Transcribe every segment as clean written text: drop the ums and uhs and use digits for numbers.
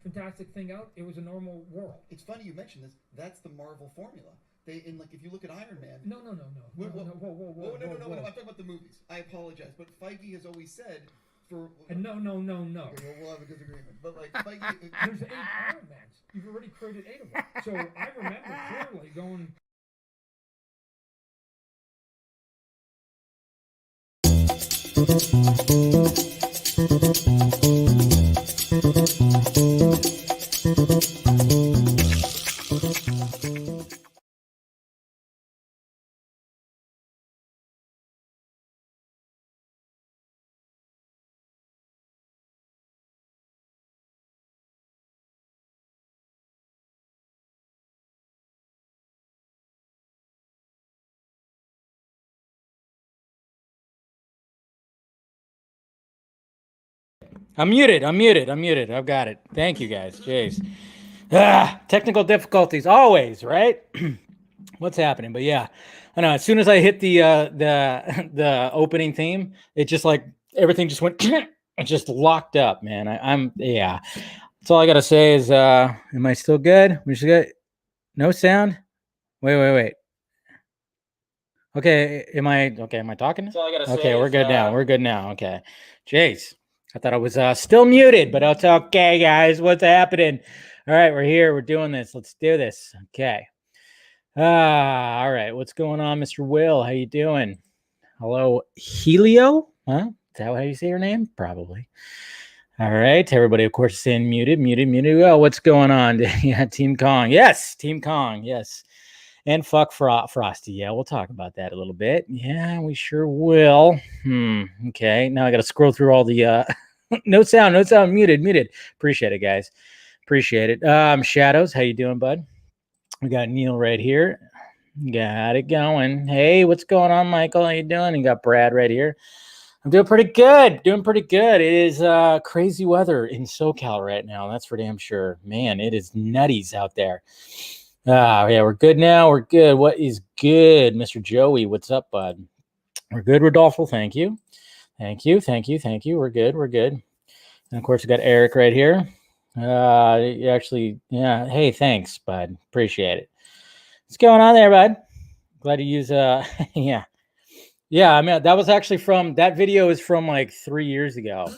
Fantastic thing out, it was a normal world. It's funny you mentioned this. That's the Marvel formula. They in like if you look at Iron Man. No. Whoa. I'm talking about the movies. I apologize, but Feige has always said for. No. Okay, well, we'll have a disagreement, but like Feige. There's 8 Iron Mans. You've already created 8 of them. So I remember clearly going. I'm muted. I've got it. Thank you, guys. Jeez. Technical difficulties always, right? What's happening? But yeah, I know. As soon as I hit the opening theme, it just like everything just went. It just locked up, man. I'm yeah. That's all I gotta say is, am I still good? We should get no sound. Wait. Okay, am I talking? That's all I gotta say. Okay, we're good now. We're good now. Okay, Jace. I thought I was still muted, but it's okay, guys. What's happening? All right, we're here. We're doing this. Let's do this. Okay. All right. What's going on, Mr. Will? How you doing? Hello, Helio? Huh? Is that how you say your name? Probably. All right. Everybody, of course, is saying muted. Well, what's going on? Yeah, Team Kong. Yes, Team Kong. Yes. And fuck Frosty. Yeah, we'll talk about that a little bit. Yeah, we sure will. Okay. Now I got to scroll through all the no sound, muted. Appreciate it, guys. Appreciate it. Shadows, how you doing, bud? We got Neil right here. Got it going. Hey, what's going on, Michael? How you doing? You got Brad right here. I'm doing pretty good. It is crazy weather in SoCal right now. That's for damn sure. Man, it is nutties out there. Yeah, we're good now. We're good. What is good, Mr. Joey? What's up, bud? We're good, Rodolfo. Thank you. We're good. And of course, we got Eric right here. Actually, yeah. Hey, thanks, bud. Appreciate it. What's going on there, bud? Glad to use. Yeah. I mean, that was actually that video is from like 3 years ago.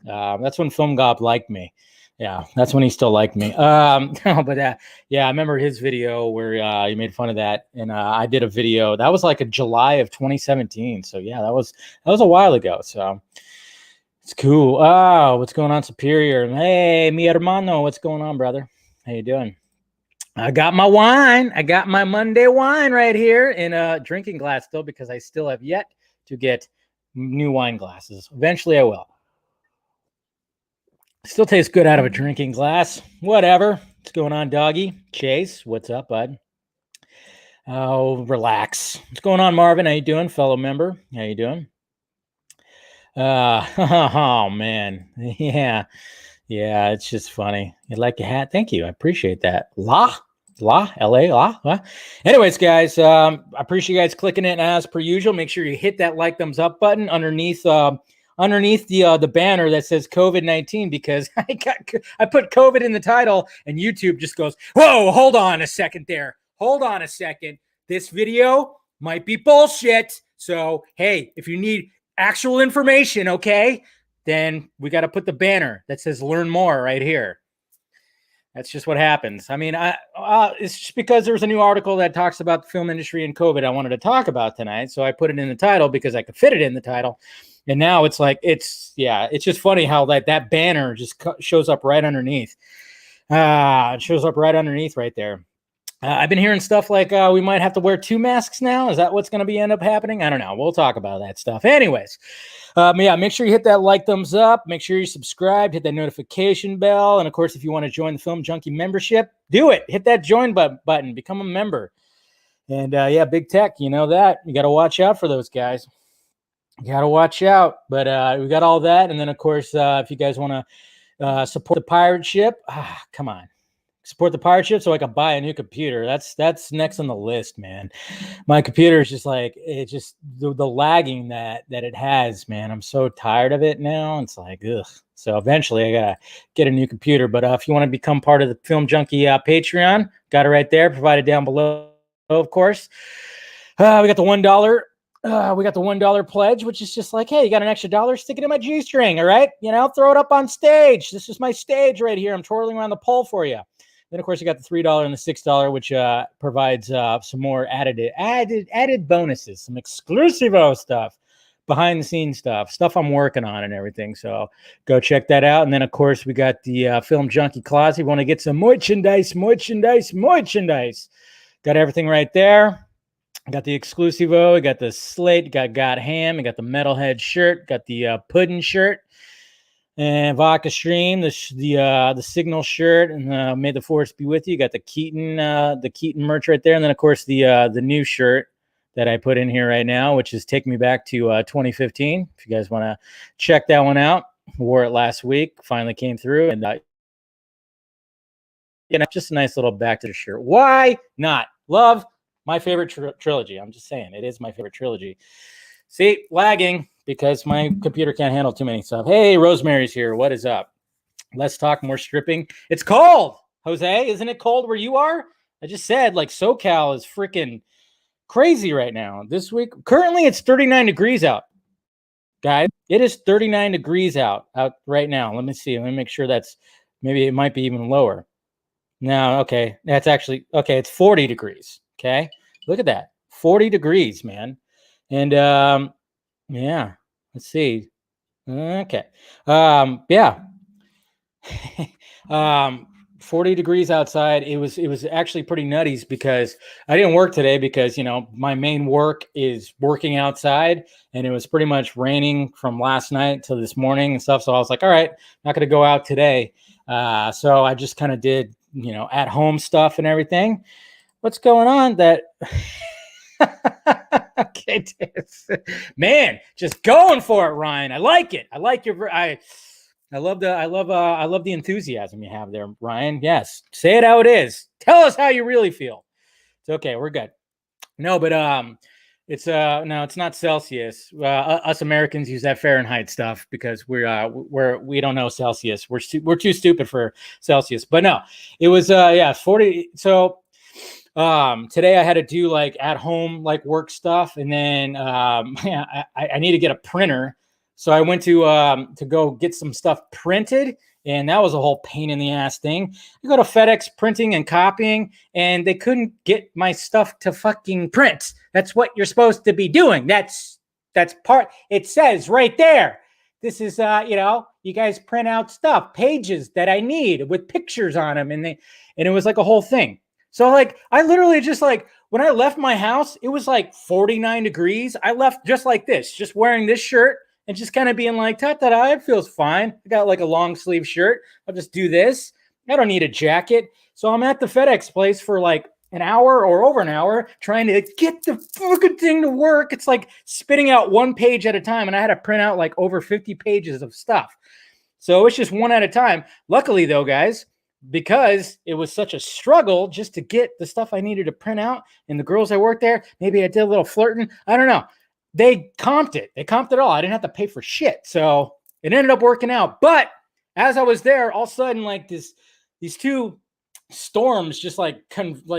That's when Film Gob liked me. Yeah, that's when he still liked me. But yeah, I remember his video where he made fun of that, and I did a video that was like a July of 2017. So yeah, that was a while ago. So it's cool. What's going on, Superior? Hey, mi hermano, what's going on, brother? How you doing? I got my wine. I got my Monday wine right here in a drinking glass still because I still have yet to get new wine glasses. Eventually, I will. Still tastes good out of a drinking glass. Whatever. What's going on, doggy? Chase, what's up, bud? Oh, relax. What's going on, Marvin? How you doing, fellow member? How you doing? Oh, man. Yeah, it's just funny. You like your hat? Thank you. I appreciate that. LA. Anyways, guys, I appreciate you guys clicking it. As per usual, make sure you hit that like, thumbs up button underneath the banner that says COVID-19 because I put COVID in the title and YouTube just goes, whoa, hold on a second there. Hold on a second. This video might be bullshit. So, hey, if you need actual information, okay, then we got to put the banner that says learn more right here. That's just what happens. I mean, it's just because there's a new article that talks about the film industry and COVID I wanted to talk about tonight. So I put it in the title because I could fit it in the title. And now it's like, it's just funny how that banner just shows up right underneath. It shows up right underneath right there. I've been hearing stuff like we might have to wear 2 masks now. Is that what's going to end up happening? I don't know. We'll talk about that stuff. Anyways, yeah, make sure you hit that like, thumbs up. Make sure you subscribe, hit that notification bell. And of course, if you want to join the Film Junkie membership, do it. Hit that join button. Become a member. And yeah, big tech, you know that. You got to watch out for those guys. You got to watch out. But we got all that. And then, of course, if you guys want to support the pirate ship. Come on. Support the pirate ship so I can buy a new computer. That's next on the list, man. My computer is just like, it just, the lagging that it has, man. I'm so tired of it now. It's like, ugh. So eventually I gotta get a new computer. But if you want to become part of the Film Junkie Patreon, got it right there, provided down below, of course. We got the $1. We got the $1 pledge, which is just like, hey, you got an extra $1, stick it in my G-string, all right? You know, throw it up on stage. This is my stage right here. I'm twirling around the pole for you. Then, of course, you got the $3 and the $6, which provides some more added bonuses, some exclusivo stuff, behind-the-scenes stuff I'm working on and everything. So go check that out. And then, of course, we got the Film Junkie Closet. You want to get some merchandise. Got everything right there. Got the exclusivo. We got the slate. Got ham. We got the metalhead shirt. Got the pudding shirt. And Vodka Stream, the Signal shirt, and May the Force be with you. You got the Keaton merch right there, and then of course the new shirt that I put in here right now, which is Take Me Back to 2015. If you guys want to check that one out, wore it last week, finally came through, and just a nice little back to the shirt. Why not? Love my favorite trilogy. I'm just saying, it is my favorite trilogy. See, lagging. Because my computer can't handle too many stuff. Hey, Rosemary's here. What is up? Let's talk more stripping. It's cold, Jose. Isn't it cold where you are? I just said, like, SoCal is freaking crazy right now. This week, currently it's 39 degrees out. Guys, it is 39 degrees out right now. Let me see. Let me make sure maybe it might be even lower. No, okay. That's actually, okay, it's 40 degrees. Okay. Look at that. 40 degrees, man. And, yeah, let's see. Okay. Yeah. 40 degrees outside. It was actually pretty nutties because I didn't work today because, you know, my main work is working outside, and it was pretty much raining from last night till this morning and stuff. So I was like, all right, not going to go out today. So I just kind of did, you know, at home stuff and everything. What's going on that okay, man, just going for it, Ryan. I like it. I like your. I love the enthusiasm you have there, Ryan. Yes, say it how it is. Tell us how you really feel. It's okay. We're good. No, but it's no, it's not Celsius. Us Americans use that Fahrenheit stuff because we don't know Celsius. We're too stupid for Celsius. But no, it was 40. So. Today I had to do like at home, like work stuff. And then, I need to get a printer. So I went to go get some stuff printed, and that was a whole pain in the ass thing. You go to FedEx printing and copying, and they couldn't get my stuff to fucking print. That's what you're supposed to be doing. That's part, it says right there. This is, you guys print out stuff, pages that I need with pictures on them. And it was like a whole thing. So, like, I literally just, like, when I left my house, it was, like, 49 degrees. I left just like this, just wearing this shirt and just kind of being like, ta-ta-da, it feels fine. I got, like, a long sleeve shirt. I'll just do this. I don't need a jacket. So I'm at the FedEx place for, like, an hour or over an hour trying to get the fucking thing to work. It's, like, spitting out one page at a time, and I had to print out, like, over 50 pages of stuff. So it's just one at a time. Luckily, though, guys, because it was such a struggle just to get the stuff I needed to print out, and the girls that worked there, maybe I did a little flirting. I don't know. They comped it. They comped it all. I didn't have to pay for shit. So it ended up working out. But as I was there, all of a sudden, like these two storms just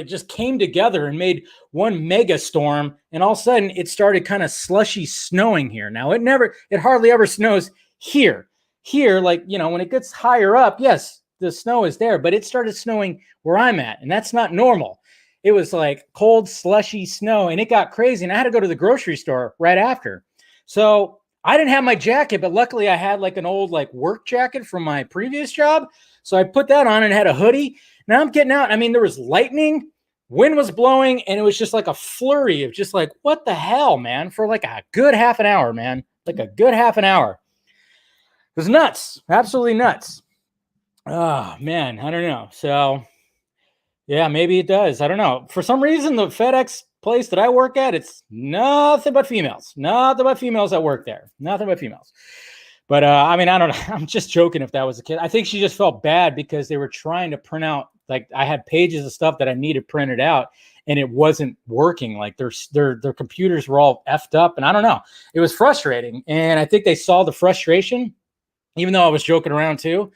just came together and made one mega storm. And all of a sudden it started kind of slushy snowing here. Now it hardly ever snows here. Here, like, you know, when it gets higher up, yes, the snow is there, but it started snowing where I'm at, and that's not normal. It was like cold, slushy snow, and it got crazy, and I had to go to the grocery store right after. So I didn't have my jacket, but luckily I had like an old like work jacket from my previous job. So I put that on and had a hoodie. Now I'm getting out. I mean, there was lightning, wind was blowing, and it was just like a flurry of just like, what the hell, man, for like a good half an hour, man, like a good half an hour. It was nuts, absolutely nuts. Oh, man, I don't know. So, yeah, maybe it does. I don't know. For some reason, the FedEx place that I work at, it's nothing but females. Nothing but females that work there. Nothing but females. But I mean, I don't know. I'm just joking if that was the kid. I think she just felt bad because they were trying to print out, like I had pages of stuff that I needed printed out and it wasn't working. Like their computers were all effed up, and I don't know. It was frustrating. And I think they saw the frustration, even though I was joking around too.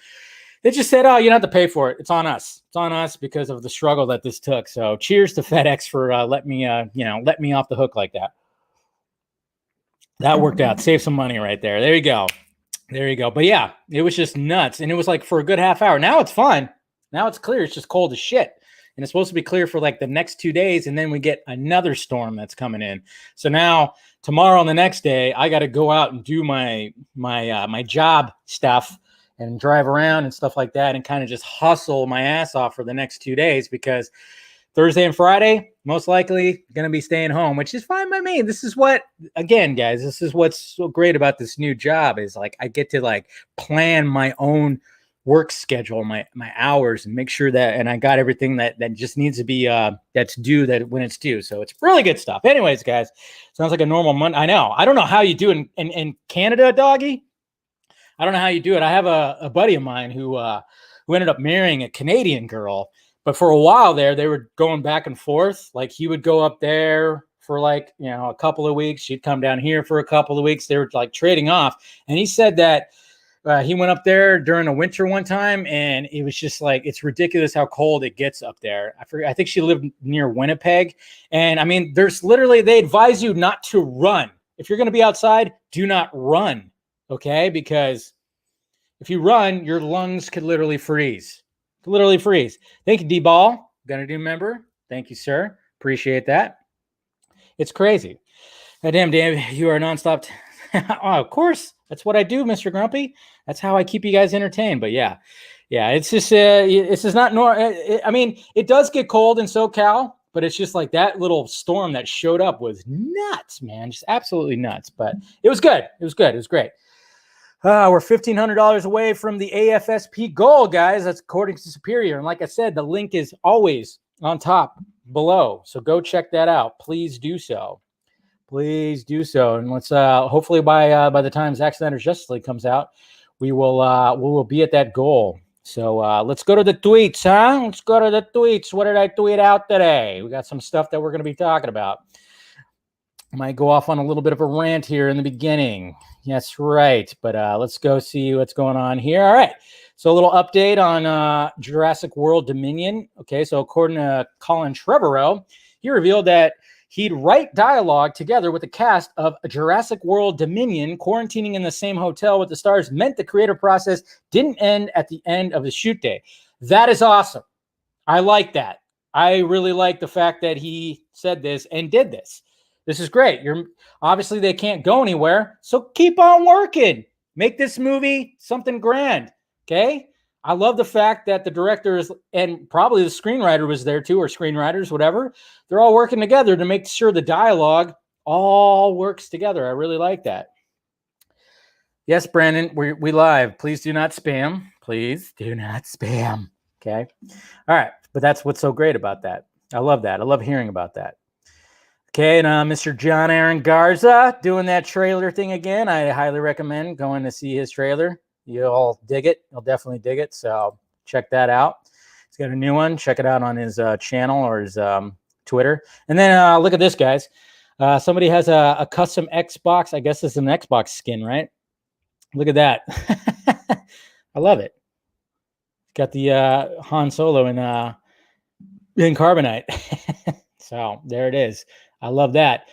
They just said, "Oh, you don't have to pay for it. It's on us. It's on us because of the struggle that this took." So, cheers to FedEx for let me off the hook like that. That worked out. Save some money right there. There you go. There you go. But yeah, it was just nuts, and it was like for a good half hour. Now it's fine. Now it's clear. It's just cold as shit, and it's supposed to be clear for like the next 2 days, and then we get another storm that's coming in. So now tomorrow and the next day, I got to go out and do my job stuff and drive around and stuff like that and kind of just hustle my ass off for the next 2 days, because Thursday and Friday, most likely going to be staying home, which is fine by me. This is what, again, guys, this is what's so great about this new job is like I get to like plan my own work schedule, my hours, and make sure that, and I got everything that just needs to be, that's due that when it's due. So it's really good stuff. Anyways, guys, sounds like a normal Monday. I know. I don't know how you do in Canada, doggy. I don't know how you do it. I have a buddy of mine who ended up marrying a Canadian girl, but for a while there, they were going back and forth. Like he would go up there for like, a couple of weeks. She'd come down here for a couple of weeks. They were like trading off. And he said that he went up there during the winter one time, and it was just like, it's ridiculous how cold it gets up there. I think she lived near Winnipeg. And I mean, there's literally, they advise you not to run. If you're going to be outside, do not run. Okay, because if you run, your lungs could literally freeze. Thank you, D-Ball. Gonna do member. Thank you, sir. Appreciate that. It's crazy. Damn, you are nonstop. Oh, of course. That's what I do, Mr. Grumpy. That's how I keep you guys entertained. But yeah. It's just it's just not normal. I mean, it does get cold in SoCal, but it's just like that little storm that showed up was nuts, man. Just absolutely nuts. But it was good. It was great. We're $1,500 away from the AFSP goal, guys. That's according to Superior. And like I said, the link is always on top below. So go check that out. Please do so. And let's hopefully by the time Zack Snyder's Justice League comes out, we will be at that goal. So let's go to the tweets, huh? Let's go to the tweets. What did I tweet out today? We got some stuff that we're going to be talking about. I might go off on a little bit of a rant here in the beginning. Yes, right. But let's go see what's going on here. All right. So a little update on Jurassic World Dominion. Okay, so according to Colin Trevorrow, he revealed that he'd write dialogue together with the cast of Jurassic World Dominion. Quarantining in the same hotel with the stars meant the creative process didn't end at the end of the shoot day. That is awesome. I like that. I really like the fact that he said this and did this. This is great. Obviously they can't go anywhere, so keep on working. Make this movie something grand. Okay. I love the fact that the directors and probably the screenwriter was there too, or screenwriters, whatever. They're all working together to make sure the dialogue all works together. I really like that. Yes, Brandon, we live. Please do not spam. Please do not spam. Okay. All right. But that's what's so great about that. I love that. I love hearing about that. Okay, and Mr. John Aaron Garza doing that trailer thing again. I highly recommend going to see his trailer. You'll dig it. You'll definitely dig it. So check that out. He's got a new one. Check it out on his channel or his Twitter. And then look at this, guys. Somebody has a custom Xbox. I guess it's an Xbox skin, right? Look at that. I love it. Got the Han Solo in carbonite. So there it is. I love that.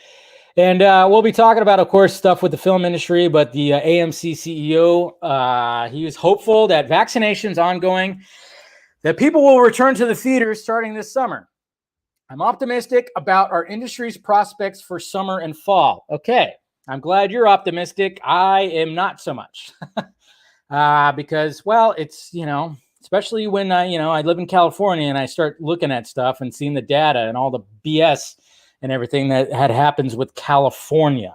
And we'll be talking about, of course, stuff with the film industry, but the AMC CEO, he was hopeful that vaccinations ongoing, that people will return to the theaters starting this summer. I'm optimistic about our industry's prospects for summer and fall. Okay, I'm glad you're optimistic. I am not so much. Because, well, it's, especially when I live in California and I start looking at stuff and seeing the data and all the BS and everything that happens with California.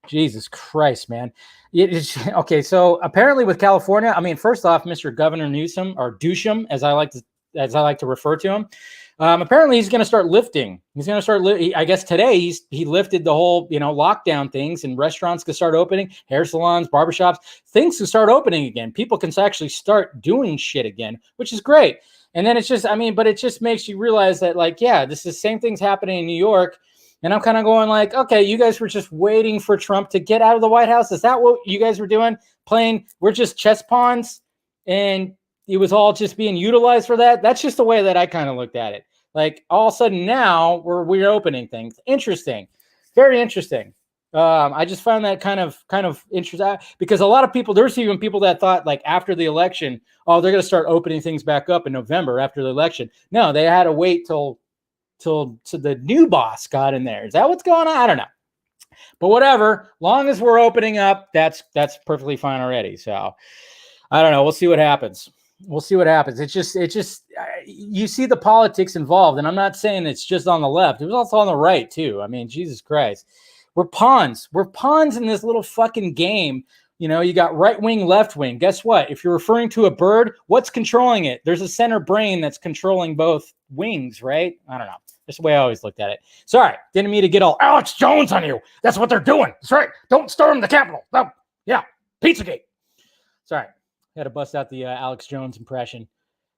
Jesus Christ, man. Okay, so apparently with California, I mean, first off, Mr. Governor Newsom, or Dusham, as I like to refer to him, Apparently, he's going to start lifting. He's going to start. I guess today he lifted the whole lockdown things, and restaurants can start opening, hair salons, barbershops, things can start opening again. People can actually start doing shit again, which is great. And then it's just, but it just makes you realize that, like, yeah, this is the same thing's happening in New York. And I'm kind of going like, okay, you guys were just waiting for Trump to get out of the White House. Is that what you guys were doing? We're just chess pawns, and it was all just being utilized for that. That's just the way that I kind of looked at it. Like, all of a sudden now we're opening things. Interesting. Very interesting. I just found that kind of interesting, because a lot of people, there's even people that thought, like, after the election, oh, they're going to start opening things back up in November after the election. No, they had to wait till the new boss got in there. Is that what's going on? I don't know. But whatever, long as we're opening up, that's perfectly fine already. So I don't know. We'll see what happens. It's just you see the politics involved, and I'm not saying it's just on the left. It was also on the right too. I mean, Jesus Christ. We're pawns in this little fucking game. You got right wing, left wing. Guess what? If you're referring to a bird, what's controlling it? There's a center brain that's controlling both wings, right? I don't know. That's the way I always looked at it. Sorry, didn't mean to get all Alex Jones on you. That's what they're doing. That's right. Don't storm the Capitol. No. Yeah. Pizzagate. Sorry. Had to bust out the Alex Jones impression.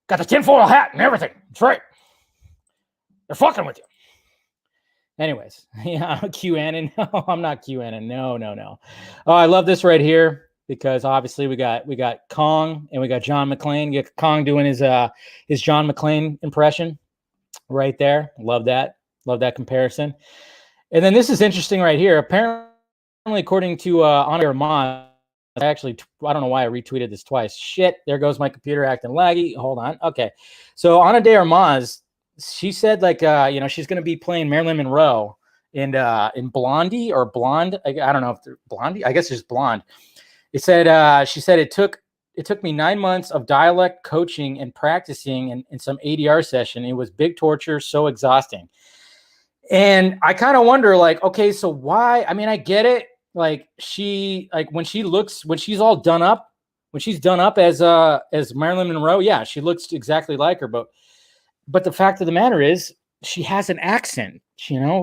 Got the tinfoil hat and everything. That's right. They're fucking with you. Anyways, yeah, QAnon. No, I'm not QAnon. No. Oh, I love this right here, because obviously we got Kong and we got John McClane. You got Kong doing his John McClane impression right there. Love that comparison. And then this is interesting right here. Apparently, according to Ana de Armas, I don't know why I retweeted this twice. Shit, there goes my computer acting laggy. Hold on. Okay, so Ana de Armas, she said, like, she's going to be playing Marilyn Monroe in Blondie or Blonde. I don't know if they're Blondie. I guess it's Blonde. It said, she said, it took me 9 months of dialect coaching and practicing and some ADR session. It was big torture, so exhausting. And I kind of wonder, like, okay, so why? I mean, I get it. Like, when she's all done up, as Marilyn Monroe, yeah, she looks exactly like her, But the fact of the matter is, she has an accent.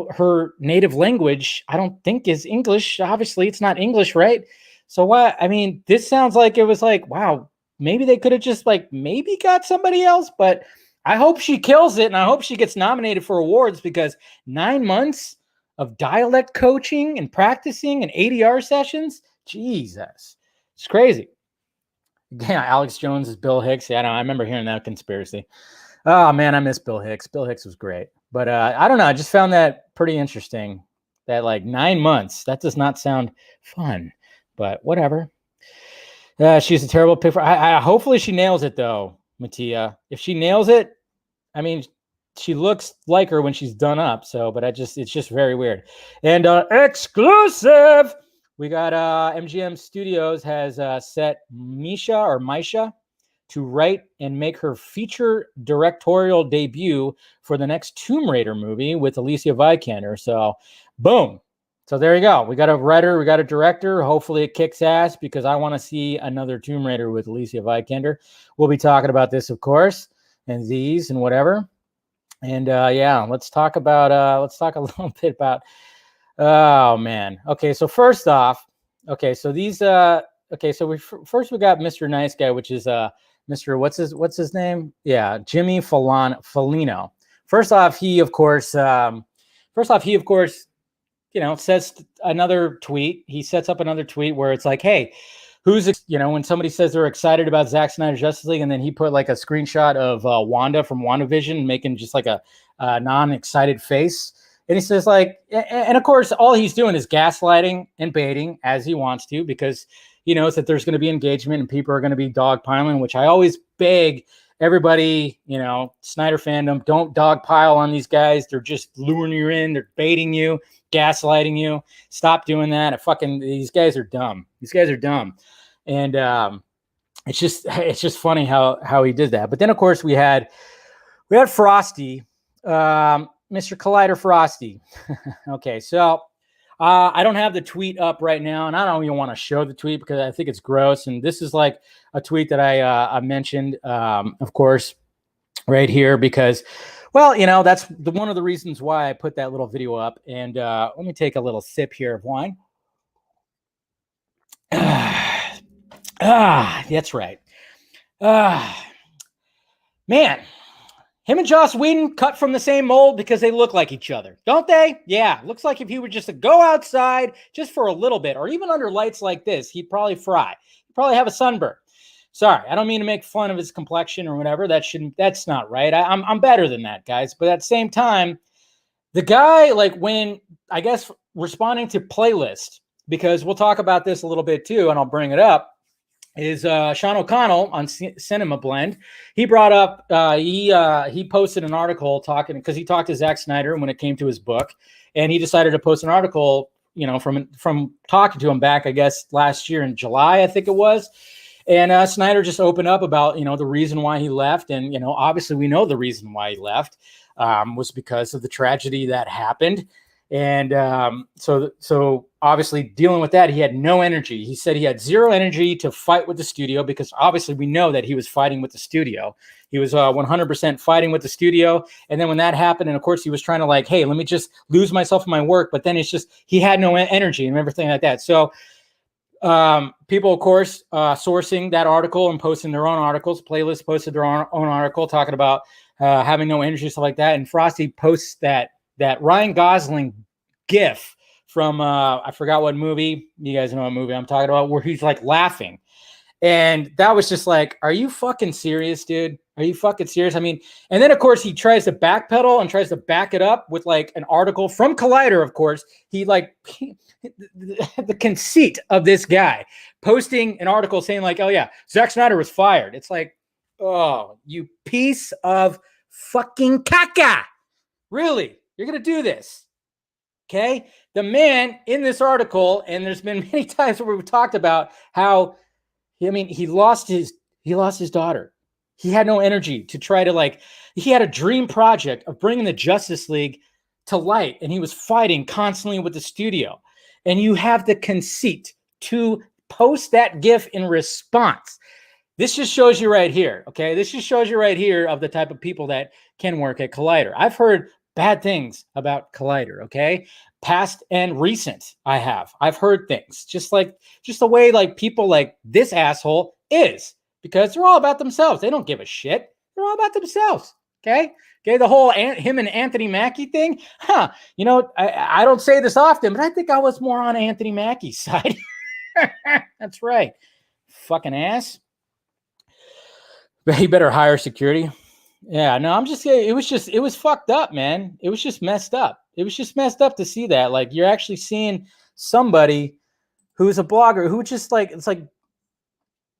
Her native language, I don't think, is English. Obviously, it's not English, right? So what? I mean, this sounds like it was like, wow, maybe they could have just maybe got somebody else. But I hope she kills it, and I hope she gets nominated for awards, because 9 months of dialect coaching and practicing and ADR sessions, Jesus, it's crazy. Yeah, Alex Jones is Bill Hicks. Yeah, I remember hearing that conspiracy. Oh, man, I miss Bill Hicks. Bill Hicks was great. But I don't know. I just found that pretty interesting, that 9 months. That does not sound fun, but whatever. She's a terrible pick. Hopefully she nails it, though, Mattia. If she nails it, I mean, she looks like her when she's done up. So, but it's just very weird. And exclusive, we got MGM Studios has set Misha to write and make her feature directorial debut for the next Tomb Raider movie with Alicia Vikander. So, boom. So there you go. We got a writer, we got a director. Hopefully it kicks ass, because I want to see another Tomb Raider with Alicia Vikander. We'll be talking about this, of course, and these and whatever. And yeah, let's talk a little bit about, oh man. Okay, so first off, so these so we got Mr. Nice Guy, which is Mr. What's his name? Yeah, Jimmy Fallino. First off, he of course, says another tweet. He sets up another tweet where it's like, hey, when somebody says they're excited about Zack Snyder's Justice League, and then he put like a screenshot of Wanda from WandaVision, making just like a non-excited face. And he says, like, and of course, all he's doing is gaslighting and baiting as he wants to, because he knows that there's going to be engagement and people are going to be dogpiling, which I always beg everybody, Snyder fandom, don't dogpile on these guys. They're just luring you in. They're baiting you, gaslighting you. Stop doing that. These guys are dumb. And it's just funny how he did that. But then, of course, we had Frosty, Mr. Collider Frosty. Okay, so I don't have the tweet up right now, and I don't even want to show the tweet because I think it's gross. And this is like a tweet that I mentioned, of course, right here, because Well, that's one of the reasons why I put that little video up. And let me take a little sip here of wine. That's right. Man, him and Joss Whedon cut from the same mold because they look like each other, don't they? Yeah, looks like if he were just to go outside just for a little bit, or even under lights like this, he'd probably fry. He'd probably have a sunburn. Sorry, I don't mean to make fun of his complexion or whatever. That's not right. I'm better than that, guys. But at the same time, the guy, like when, I guess, responding to playlist, because we'll talk about this a little bit too, and I'll bring it up, is Sean O'Connell on Cinema Blend. He brought up, he posted an article talking, because he talked to Zack Snyder when it came to his book, and he decided to post an article, from talking to him back, I guess, last year in July, I think it was. And Snyder just opened up about, the reason why he left. And, obviously we know the reason why he left was because of the tragedy that happened. And so obviously dealing with that, he had no energy. He said he had zero energy to fight with the studio, because obviously we know that he was fighting with the studio. He was 100% fighting with the studio. And then when that happened, and of course he was trying to like, hey, let me just lose myself in my work. But then it's just, he had no energy and everything like that. So people, of course, sourcing that article and posting their own articles. Playlist posted their own article talking about having no energy, stuff like that. And Frosty posts that Ryan Gosling gif from I forgot what movie. You guys know what movie I'm talking about, where he's like laughing. And that was just like, are you fucking serious, dude? Are you fucking serious? I mean, and then of course he tries to backpedal and tries to back it up with like an article from Collider, of course. He like the conceit of this guy posting an article saying like, oh yeah, Zack Snyder was fired. It's like, oh, you piece of fucking caca. Really? You're going to do this? Okay. The man in this article, and there's been many times where we've talked about how, he lost his daughter. He had no energy to try to he had a dream project of bringing the Justice League to light, and he was fighting constantly with the studio. And you have the conceit to post that GIF in response. This just shows you right here, okay? This just shows you right here of the type of people that can work at Collider. I've heard bad things about Collider, okay? Past and recent, I've heard things just the way like people like this asshole is, because they're all about themselves. They don't give a shit. They're all about themselves. Okay. The whole him and Anthony Mackie thing. I don't say this often, but I think I was more on Anthony Mackie's side. That's right. Fucking ass. But he better hire security. Yeah, no, I'm just saying, it was fucked up, man. It was just messed up. It was just messed up to see that. Like, you're actually seeing somebody who's a blogger who just like, it's like,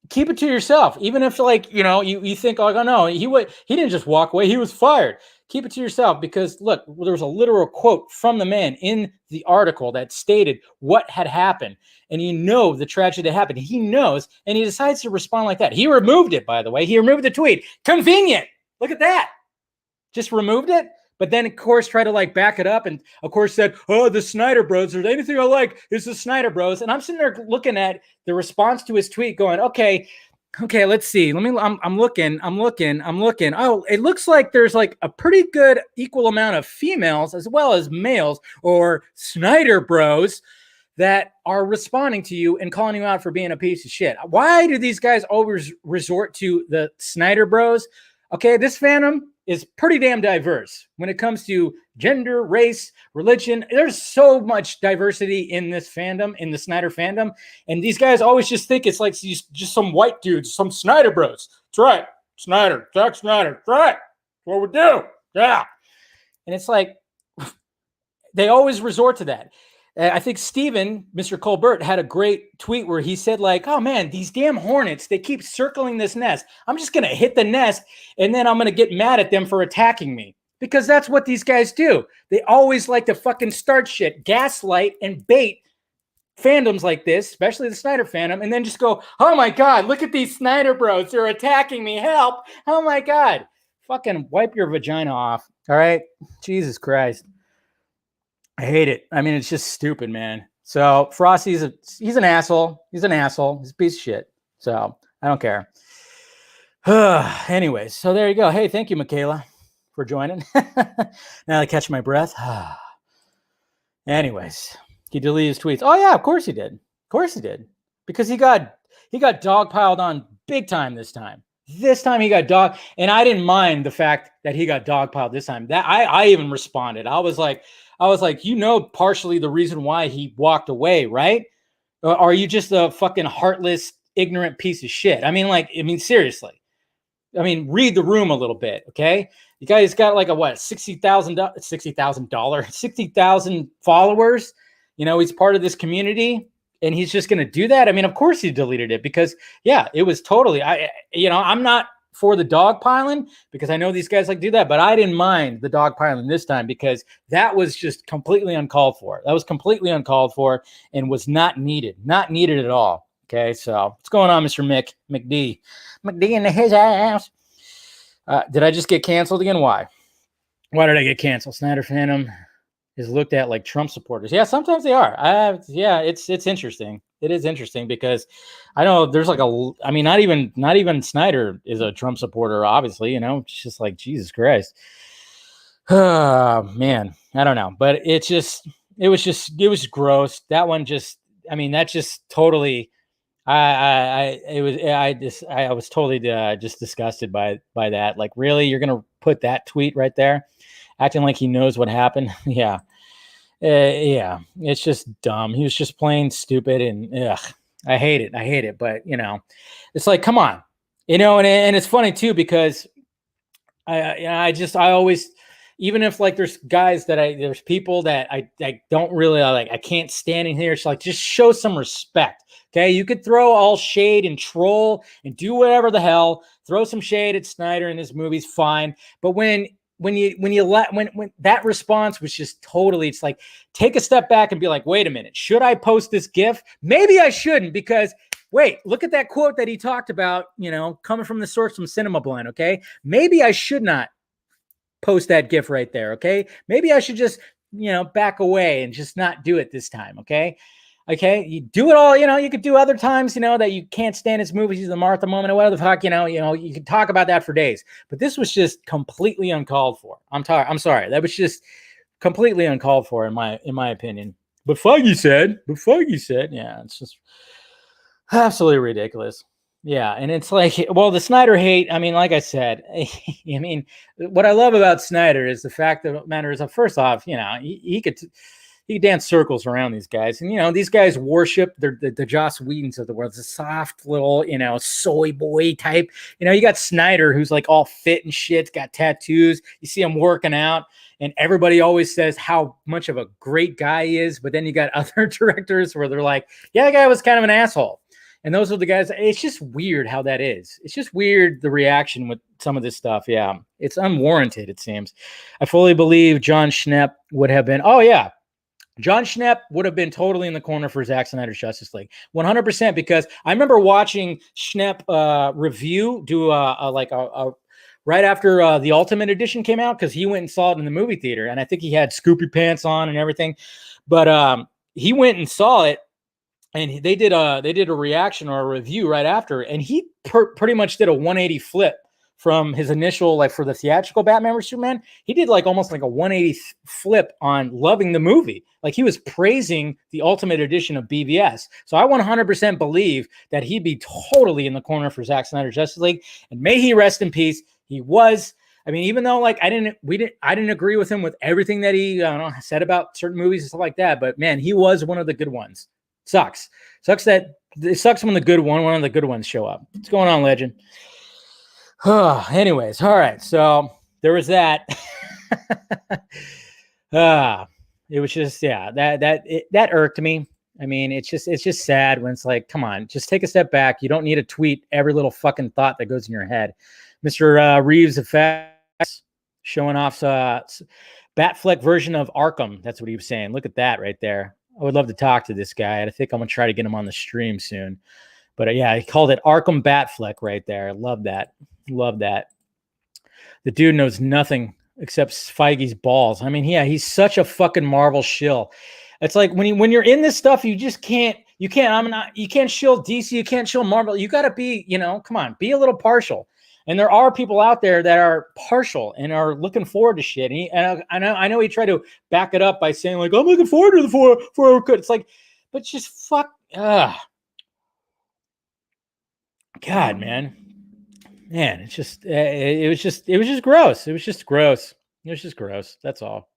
keep it to yourself. Even if you think, oh no, he didn't just walk away. He was fired. Keep it to yourself, because look, there was a literal quote from the man in the article that stated what had happened. And the tragedy that happened. He knows, and he decides to respond like that. He removed it, by the way. He removed the tweet. Convenient. Look at that. Just removed it. But then, of course, try to back it up, and of course said, oh, the Snyder Bros. There's anything I like is the Snyder Bros. And I'm sitting there looking at the response to his tweet going, okay, let's see. I'm looking. Oh, it looks like there's a pretty good equal amount of females as well as males, or Snyder Bros, that are responding to you and calling you out for being a piece of shit. Why do these guys always resort to the Snyder Bros? Okay, this fandom is pretty damn diverse when it comes to gender, race, religion. There's so much diversity in this fandom, in the Snyder fandom. And these guys always just think it's like just some white dudes, some Snyder Bros. That's right. Snyder, Zack Snyder. That's right. That's what we do. Yeah. And it's like, they always resort to that. I think Steven, Mr. Colbert, had a great tweet where he said oh man, these damn hornets, they keep circling this nest. I'm just going to hit the nest, and then I'm going to get mad at them for attacking me, because that's what these guys do. They always like to fucking start shit, gaslight and bait fandoms like this, especially the Snyder fandom, and then just go, oh my God, look at these Snyder Bros. They're attacking me. Help. Oh my God. Fucking wipe your vagina off. All right. Jesus Christ. I hate it. I mean, it's just stupid, man. So Frosty's he's an asshole. He's an asshole. He's a piece of shit. So I don't care. Anyways, so there you go. Hey, thank you, Michaela, for joining. Now I catch my breath. Anyways, he deleted his tweets. Oh yeah, of course he did. Of course he did. Because he got dogpiled on big time this time. This time he got dog, and I didn't mind the fact that he got dogpiled this time. That I even responded. I was like, partially the reason why he walked away, right? Or are you just a fucking heartless, ignorant piece of shit? I mean, seriously. I mean, read the room a little bit, okay? You guys got like a what, 60,000 followers. You know, he's part of this community, and he's just going to do that. I mean, of course he deleted it because, yeah, it was totally. I'm not for the dog piling because I know these guys like do that, but I didn't mind the dog piling this time because that was just completely uncalled for. That was completely uncalled for and was not needed at all. Okay, so what's going on, Mr. McD in his ass? Did I just get canceled again? Why did I get canceled? Snyder Phantom is looked at like Trump supporters. Yeah, sometimes they are. It's interesting. It is interesting because I know there's like not even Snyder is a Trump supporter, obviously, you know. It's just like, Jesus Christ. Man, I don't know. But it was gross. That one just, that just totally, I was totally just disgusted by that. Like, really, you're gonna put that tweet right there, acting like he knows what happened? Yeah, it's just dumb. He was just plain stupid, and I hate it. But you know, it's like, come on, you know, and it's funny too because I always, even if like there's guys there's people that I don't really like, I can't stand in here. It's like, just show some respect. Okay, you could throw all shade and troll and do whatever the hell, throw some shade at Snyder and his movies, fine. But when that response was just totally, it's like, take a step back and be like, wait a minute, should I post this GIF? Maybe I shouldn't, because wait, look at that quote that he talked about, you know, coming from the source from Cinema Blend. Okay, maybe I should not post that GIF right there. Okay, maybe I should just, you know, back away and just not do it this time. Okay, you do it all, you know, you could do other times, you know, that you can't stand his movies, the Martha moment or whatever the fuck, you know, you could talk about that for days. But this was just completely uncalled for. I'm sorry. That was just completely uncalled for in my opinion. But Feige said, yeah, it's just absolutely ridiculous. Yeah, and it's like, well, the Snyder hate, like I said, what I love about Snyder is the fact of the matter is, first off, you know, he could dance circles around these guys. And, you know, these guys worship the Joss Whedons of the world. It's a soft little, you know, soy boy type. You know, you got Snyder, who's like all fit and shit, got tattoos. You see him working out, and everybody always says how much of a great guy he is. But then you got other directors where they're like, yeah, that guy was kind of an asshole. And those are the guys. It's just weird how that is. It's just weird, the reaction with some of this stuff. Yeah, it's unwarranted, it seems. I fully believe John Schnepp would have been, John Schnepp would have been totally in the corner for Zack Snyder's Justice League, 100%. Because I remember watching Schnepp review, do a right after the Ultimate Edition came out, because he went and saw it in the movie theater, and I think he had Scoopy pants on and everything. But he went and saw it, and they did a reaction or a review right after, and he pretty much did a 180 flip from his initial, like for the theatrical Batman vs Superman. He did like almost like a 180 flip on loving the movie. Like, he was praising the Ultimate Edition of BVS. So I 100% believe that he'd be totally in the corner for Zack Snyder's Justice League, and may he rest in peace. He was, even though like I didn't agree with him with everything that he said about certain movies and stuff like that, but man, he was one of the good ones. Sucks when one of the good ones show up. What's going on, legend? Anyways, all right. So there was that. It was just, yeah, that irked me. It's just sad when it's like, come on, just take a step back. You don't need to tweet every little fucking thought that goes in your head. Mr. Reeves effects showing off Batfleck version of Arkham. That's what he was saying. Look at that right there. I would love to talk to this guy. I think I'm going to try to get him on the stream soon. But yeah, he called it Arkham Batfleck right there. Love that. The dude knows nothing except Feige's balls. He's such a fucking Marvel shill. It's like when you're in this stuff, you can't shill DC, you can't shill Marvel. You got to be, come on, be a little partial. And there are people out there that are partial and are looking forward to shit. And I know he tried to back it up by saying like, I'm looking forward to the 4-hour cut. It's like, but just fuck. God, man, it's just, it was just gross. It was just gross. That's all.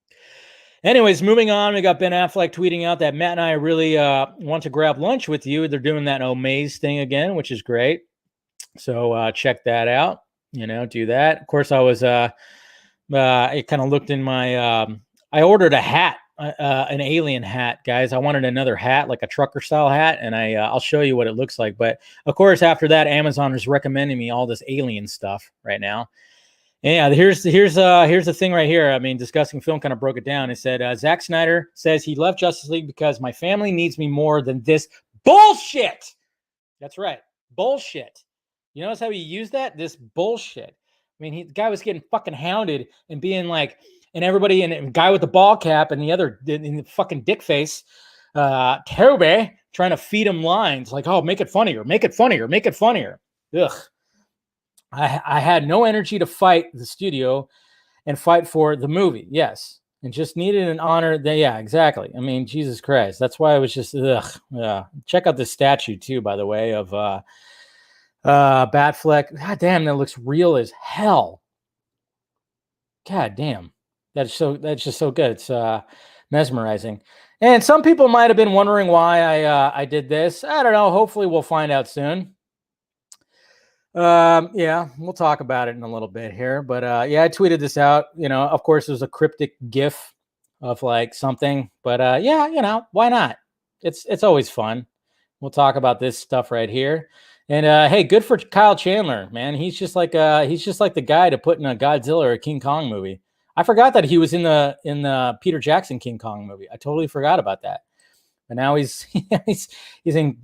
Anyways, moving on, we got Ben Affleck tweeting out that Matt and I really want to grab lunch with you. They're doing that Omaze thing again, which is great. So check that out. Do that. Of course, I was I kind of looked in my I ordered a hat, an alien hat, guys. I wanted another hat, like a trucker style hat, and I'll show you what it looks like. But of course, after that, Amazon is recommending me all this alien stuff right now. Yeah, here's the thing right here. I mean, Discussing Film kind of broke it down. It said, Zack Snyder says he left Justice League because my family needs me more than this bullshit. That's right. Bullshit. You notice how he used that? This bullshit. I mean, the guy was getting fucking hounded and being like, and everybody, and a guy with the ball cap and the other in the fucking dick face, Toby, trying to feed him lines like, oh, make it funnier, make it funnier, make it funnier. Ugh. I had no energy to fight the studio and fight for the movie. Yes. And just needed an honor. Yeah, exactly. I mean, Jesus Christ. That's why I was just, yeah. Check out this statue too, by the way, of Batfleck. God damn, that looks real as hell. God damn. That's just so good. It's mesmerizing. And some people might have been wondering why I did this. I don't know. Hopefully we'll find out soon. Yeah, we'll talk about it in a little bit here, but yeah, I tweeted this out. Of course, it was a cryptic GIF of like something, but yeah, why not? It's always fun. We'll talk about this stuff right here. And hey, good for Kyle Chandler, man. He's just like the guy to put in a Godzilla or a King Kong movie. I forgot that he was in the Peter Jackson King Kong movie. I totally forgot about that. But now he was in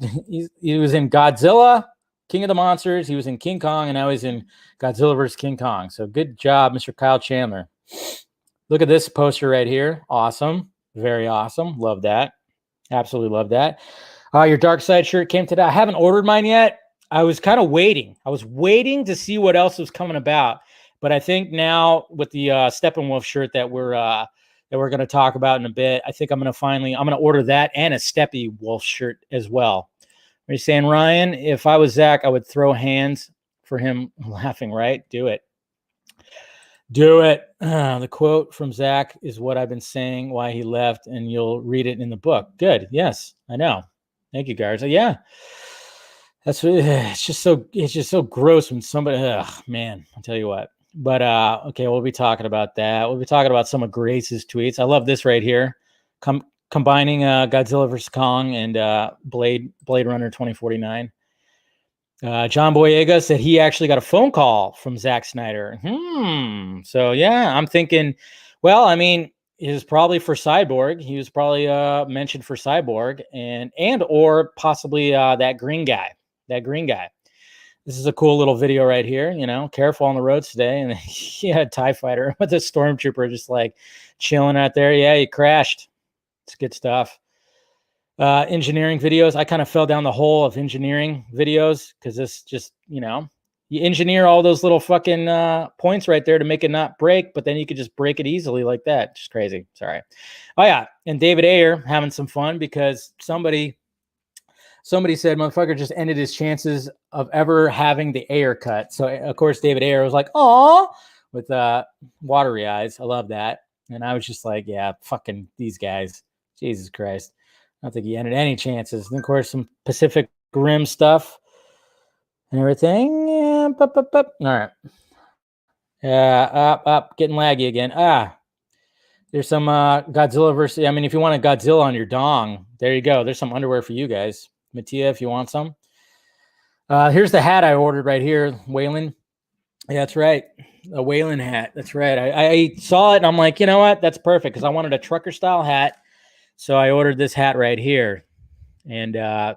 Godzilla, King of the Monsters. He was in King Kong, and now he's in Godzilla vs. King Kong. So good job, Mr. Kyle Chandler. Look at this poster right here. Awesome. Very awesome. Love that. Absolutely love that. Your Dark Side shirt came today. I haven't ordered mine yet. I was kind of waiting. I was waiting to see what else was coming about. But I think now with the Steppenwolf shirt that we're going to talk about in a bit, I think I'm going to order that and a Steppenwolf shirt as well. Are you saying, Ryan, if I was Zach, I would throw hands for him laughing, right? Do it. Do it. The quote from Zach is what I've been saying, why he left, and you'll read it in the book. Good. Yes, I know. Thank you, guys. Yeah. It's just so gross when somebody, man, I'll tell you what. But, okay, we'll be talking about that. We'll be talking about some of Grace's tweets. I love this right here. Combining Godzilla vs. Kong and Blade Runner 2049. John Boyega said he actually got a phone call from Zack Snyder. So, yeah, I'm thinking, well, I mean, it was probably for Cyborg. He was probably mentioned for Cyborg and or possibly that green guy. This is a cool little video right here. Careful on the roads today. And he had a TIE fighter with a stormtrooper just like chilling out there. Yeah, he crashed. It's good stuff. Engineering videos. I kind of fell down the hole of engineering videos because this just, you engineer all those little fucking points right there to make it not break, but then you could just break it easily like that. Just crazy. Sorry. Oh, yeah. And David Ayer having some fun because somebody said motherfucker just ended his chances of ever having the Ayer cut. So, of course, David Ayer was like, "Aw," with watery eyes. I love that. And I was just like, yeah, fucking these guys. Jesus Christ. I don't think he ended any chances. And, of course, some Pacific Rim stuff and everything. Yeah, All right. Up. Getting laggy again. There's some Godzilla versus... I mean, if you want a Godzilla on your dong, there you go. There's some underwear for you guys. Mattia, if you want some. Here's the hat I ordered right here. Waylon. Yeah, that's right. A Waylon hat. That's right. I saw it and I'm like, you know what? That's perfect because I wanted a trucker style hat. So I ordered this hat right here. And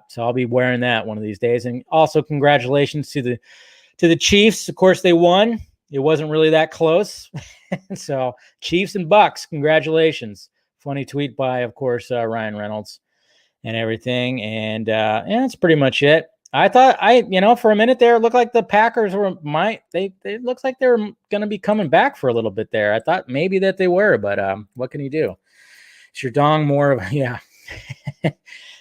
so I'll be wearing that one of these days. And also congratulations to the Chiefs. Of course, they won. It wasn't really that close. So Chiefs and Bucks, congratulations. Funny tweet by, of course, Ryan Reynolds and everything. And that's pretty much it. I thought for a minute there, it looked like the Packers it looks like they're going to be coming back for a little bit there. I thought maybe that they were, but what can you do? Is your dong more of yeah.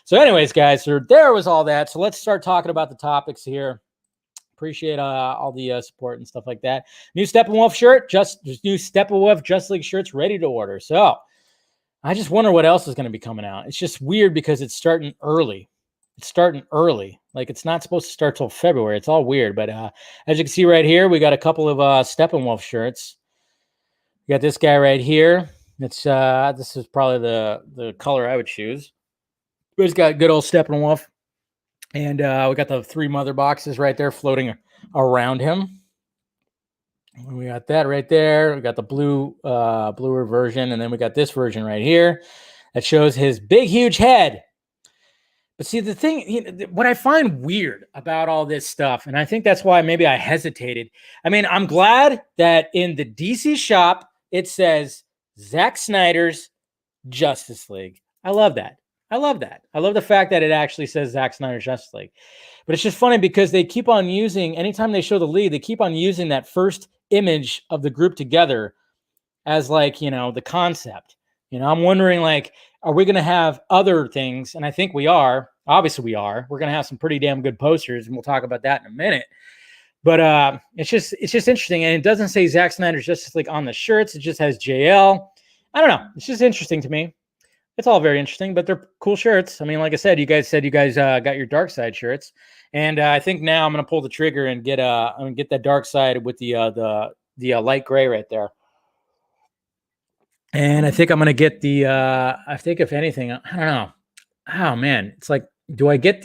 So anyways, guys, so there was all that. So let's start talking about the topics here. Appreciate all the support and stuff like that. New Steppenwolf shirt, new Steppenwolf Just League shirts ready to order. So I just wonder what else is going to be coming out. It's just weird because it's starting early. Like it's not supposed to start till February. It's all weird. But as you can see right here, we got a couple of Steppenwolf shirts. We got this guy right here. It's this is probably the color I would choose. But it's got good old Steppenwolf. And we got the 3 mother boxes right there floating around him. We got that right there. We got the bluer version. And then we got this version right here that shows his big, huge head. But see, the thing, what I find weird about all this stuff, and I think that's why maybe I hesitated. I mean, I'm glad that in the DC shop, it says Zack Snyder's Justice League. I love that. I love the fact that it actually says Zack Snyder's Justice League. But it's just funny because they keep on using, anytime they show the league, they keep on using that first image of the group together as like, the concept. I'm wondering, like, are we going to have other things? And I think we are. Obviously, we are. We're going to have some pretty damn good posters, and we'll talk about that in a minute. But it's just interesting, and it doesn't say Zack Snyder's Justice League on the shirts. It just has JL. I don't know. It's just interesting to me. It's all very interesting, but they're cool shirts. I mean, like I said you guys got your Dark Side shirts, and I think now I'm going to pull the trigger and get that Dark Side with the light gray right there. And I think I'm going to get I think if anything, I don't know. Oh man, it's like, do I get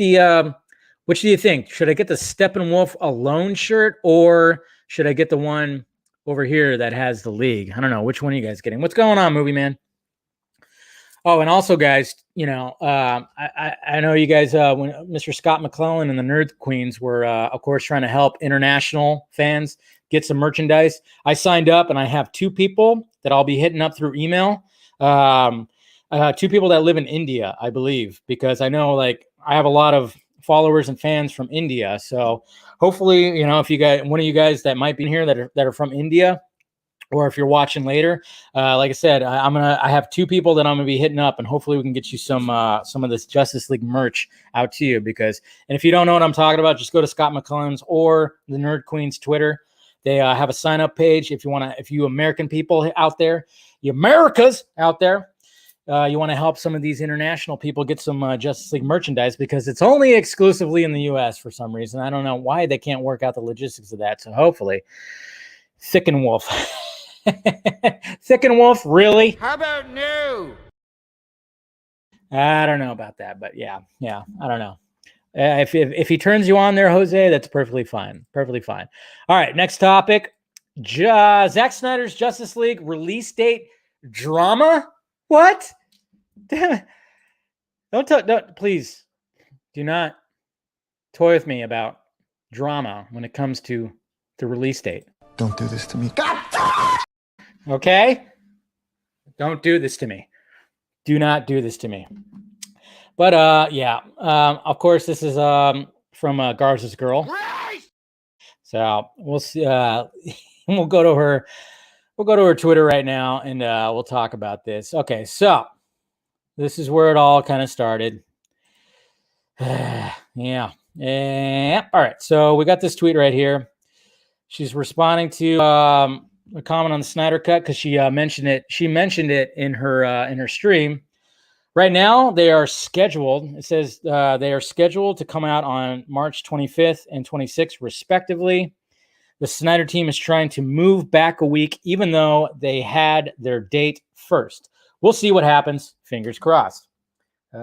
which do you think? Should I get the Steppenwolf alone shirt, or should I get the one over here that has the league? I don't know. Which one are you guys getting? What's going on, movie man? Oh, and also, guys, I know you guys, when Mr. Scott McClellan and the Nerd Queens were, of course, trying to help international fans get some merchandise. I signed up, and I have 2 people that I'll be hitting up through email. 2 people that live in India, I believe, because I know, like, I have a lot of followers and fans from India. So hopefully, if you guys, one of you guys that might be here that are from India, or if you're watching later, like I said, I have 2 people that I'm gonna be hitting up, and hopefully we can get you some of this Justice League merch out to you. And if you don't know what I'm talking about, just go to Scott McClellan's or the Nerd Queen's Twitter. They have a sign up page if you American people out there, you Americas out there, you want to help some of these international people get some Justice League merchandise, because it's only exclusively in the U.S. for some reason. I don't know why they can't work out the logistics of that. So hopefully, Steppenwolf. Steppenwolf, really? How about no? I don't know about that, but yeah, I don't know. If he turns you on there, Jose, that's perfectly fine. Perfectly fine. All right, next topic. Zack Snyder's Justice League release date drama? What? Damn it. Please do not toy with me about drama when it comes to the release date. Don't do this to me. Okay? Don't do this to me. Do not do this to me. But of course, this is from Garza's girl. So we'll see. We'll go to her. We'll go to her Twitter right now, and we'll talk about this. Okay, so this is where it all kind of started. Yeah. All right. So we got this tweet right here. She's responding to a comment on the Snyder Cut because she mentioned it. She mentioned it in her stream. Right now, they are scheduled. It says they are scheduled to come out on March 25th and 26th, respectively. The Snyder team is trying to move back a week, even though they had their date first. We'll see what happens. Fingers crossed. Make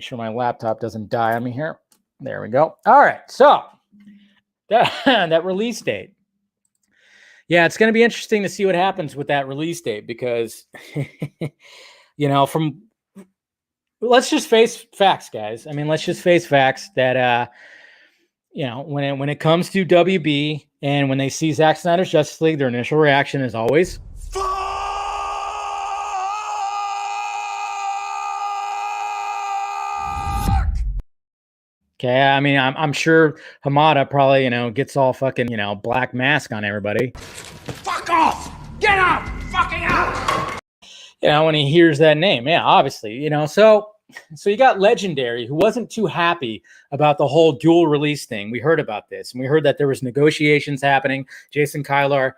sure my laptop doesn't die on me here. There we go. All right. So that release date. Yeah, it's going to be interesting to see what happens with that release date because, let's just face facts, guys. I mean, let's just face facts that, when it comes to WB and when they see Zack Snyder's Justice League, their initial reaction is always Okay, I mean, I'm sure Hamada probably, gets all fucking, black mask on everybody. Fuck off! Get out! Fucking out! When he hears that name, yeah, obviously, so you got Legendary, who wasn't too happy about the whole dual release thing. We heard about this, and we heard that there was negotiations happening. Jason Kylar,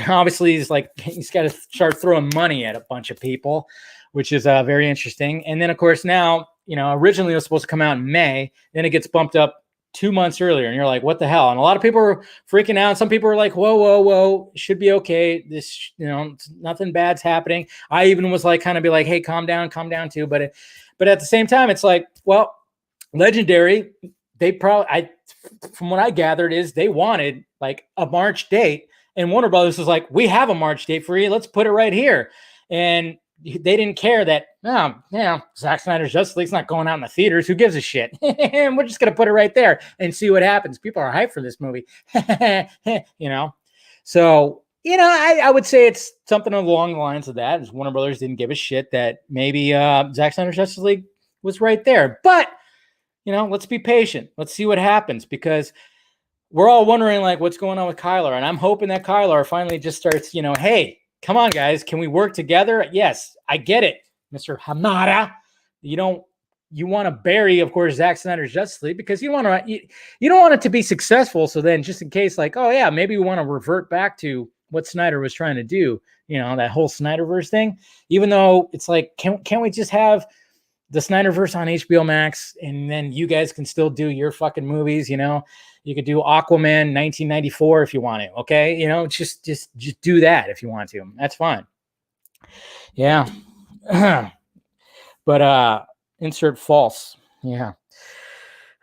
obviously he's got to start throwing money at a bunch of people, which is very interesting. And then, of course, now, originally it was supposed to come out in May. Then it gets bumped up 2 months earlier. And you're like, what the hell? And a lot of people were freaking out. Some people were like, whoa. It should be okay. This, nothing bad's happening. I even was like, kind of be like, hey, calm down too. But at the same time, it's like, well, Legendary, from what I gathered is they wanted like a March date. And Warner Brothers was like, we have a March date for you. Let's put it right here. And they didn't care that, Zack Snyder's Justice League's not going out in the theaters. Who gives a shit? And we're just going to put it right there and see what happens. People are hyped for this movie, So, I would say it's something along the lines of that. Is Warner Brothers didn't give a shit that maybe Zack Snyder's Justice League was right there. But, let's be patient. Let's see what happens, because we're all wondering, like, what's going on with Kylar. And I'm hoping that Kylar finally just starts, hey, come on, guys, can we work together? Yes, I get it, Mr. Hamada. You want to bury, of course, Zack Snyder's Justice League because you don't want it to be successful. So then, just in case, like, oh yeah, maybe we want to revert back to what Snyder was trying to do. That whole Snyderverse thing. Even though it's like, can't we just have the Snyderverse on HBO Max, and then you guys can still do your fucking movies? You could do Aquaman 1994 if you want to. Okay, just do that if you want to. That's fine. Yeah, but insert false. Yeah,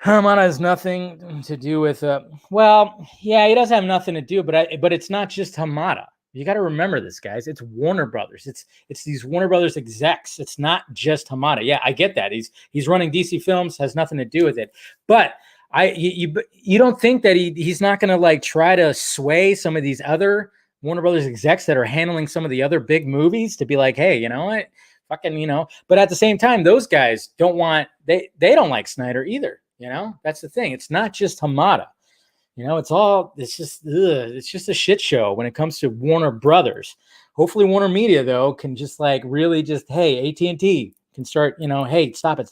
Hamada has nothing to do with. Well, yeah, he does have nothing to do, but it's not just Hamada. You got to remember this, guys. It's Warner Brothers. It's these Warner Brothers execs. It's not just Hamada. Yeah, I get that. He's running DC Films, has nothing to do with it. But you don't think that he's not going to like try to sway some of these other Warner Brothers execs that are handling some of the other big movies to be like, hey, you know what? Fucking, But at the same time, those guys don't don't like Snyder either. That's the thing. It's not just Hamada. It's just a shit show when it comes to Warner Brothers. Hopefully Warner Media, though, can just like really just, hey, AT&T can start, hey, stop it.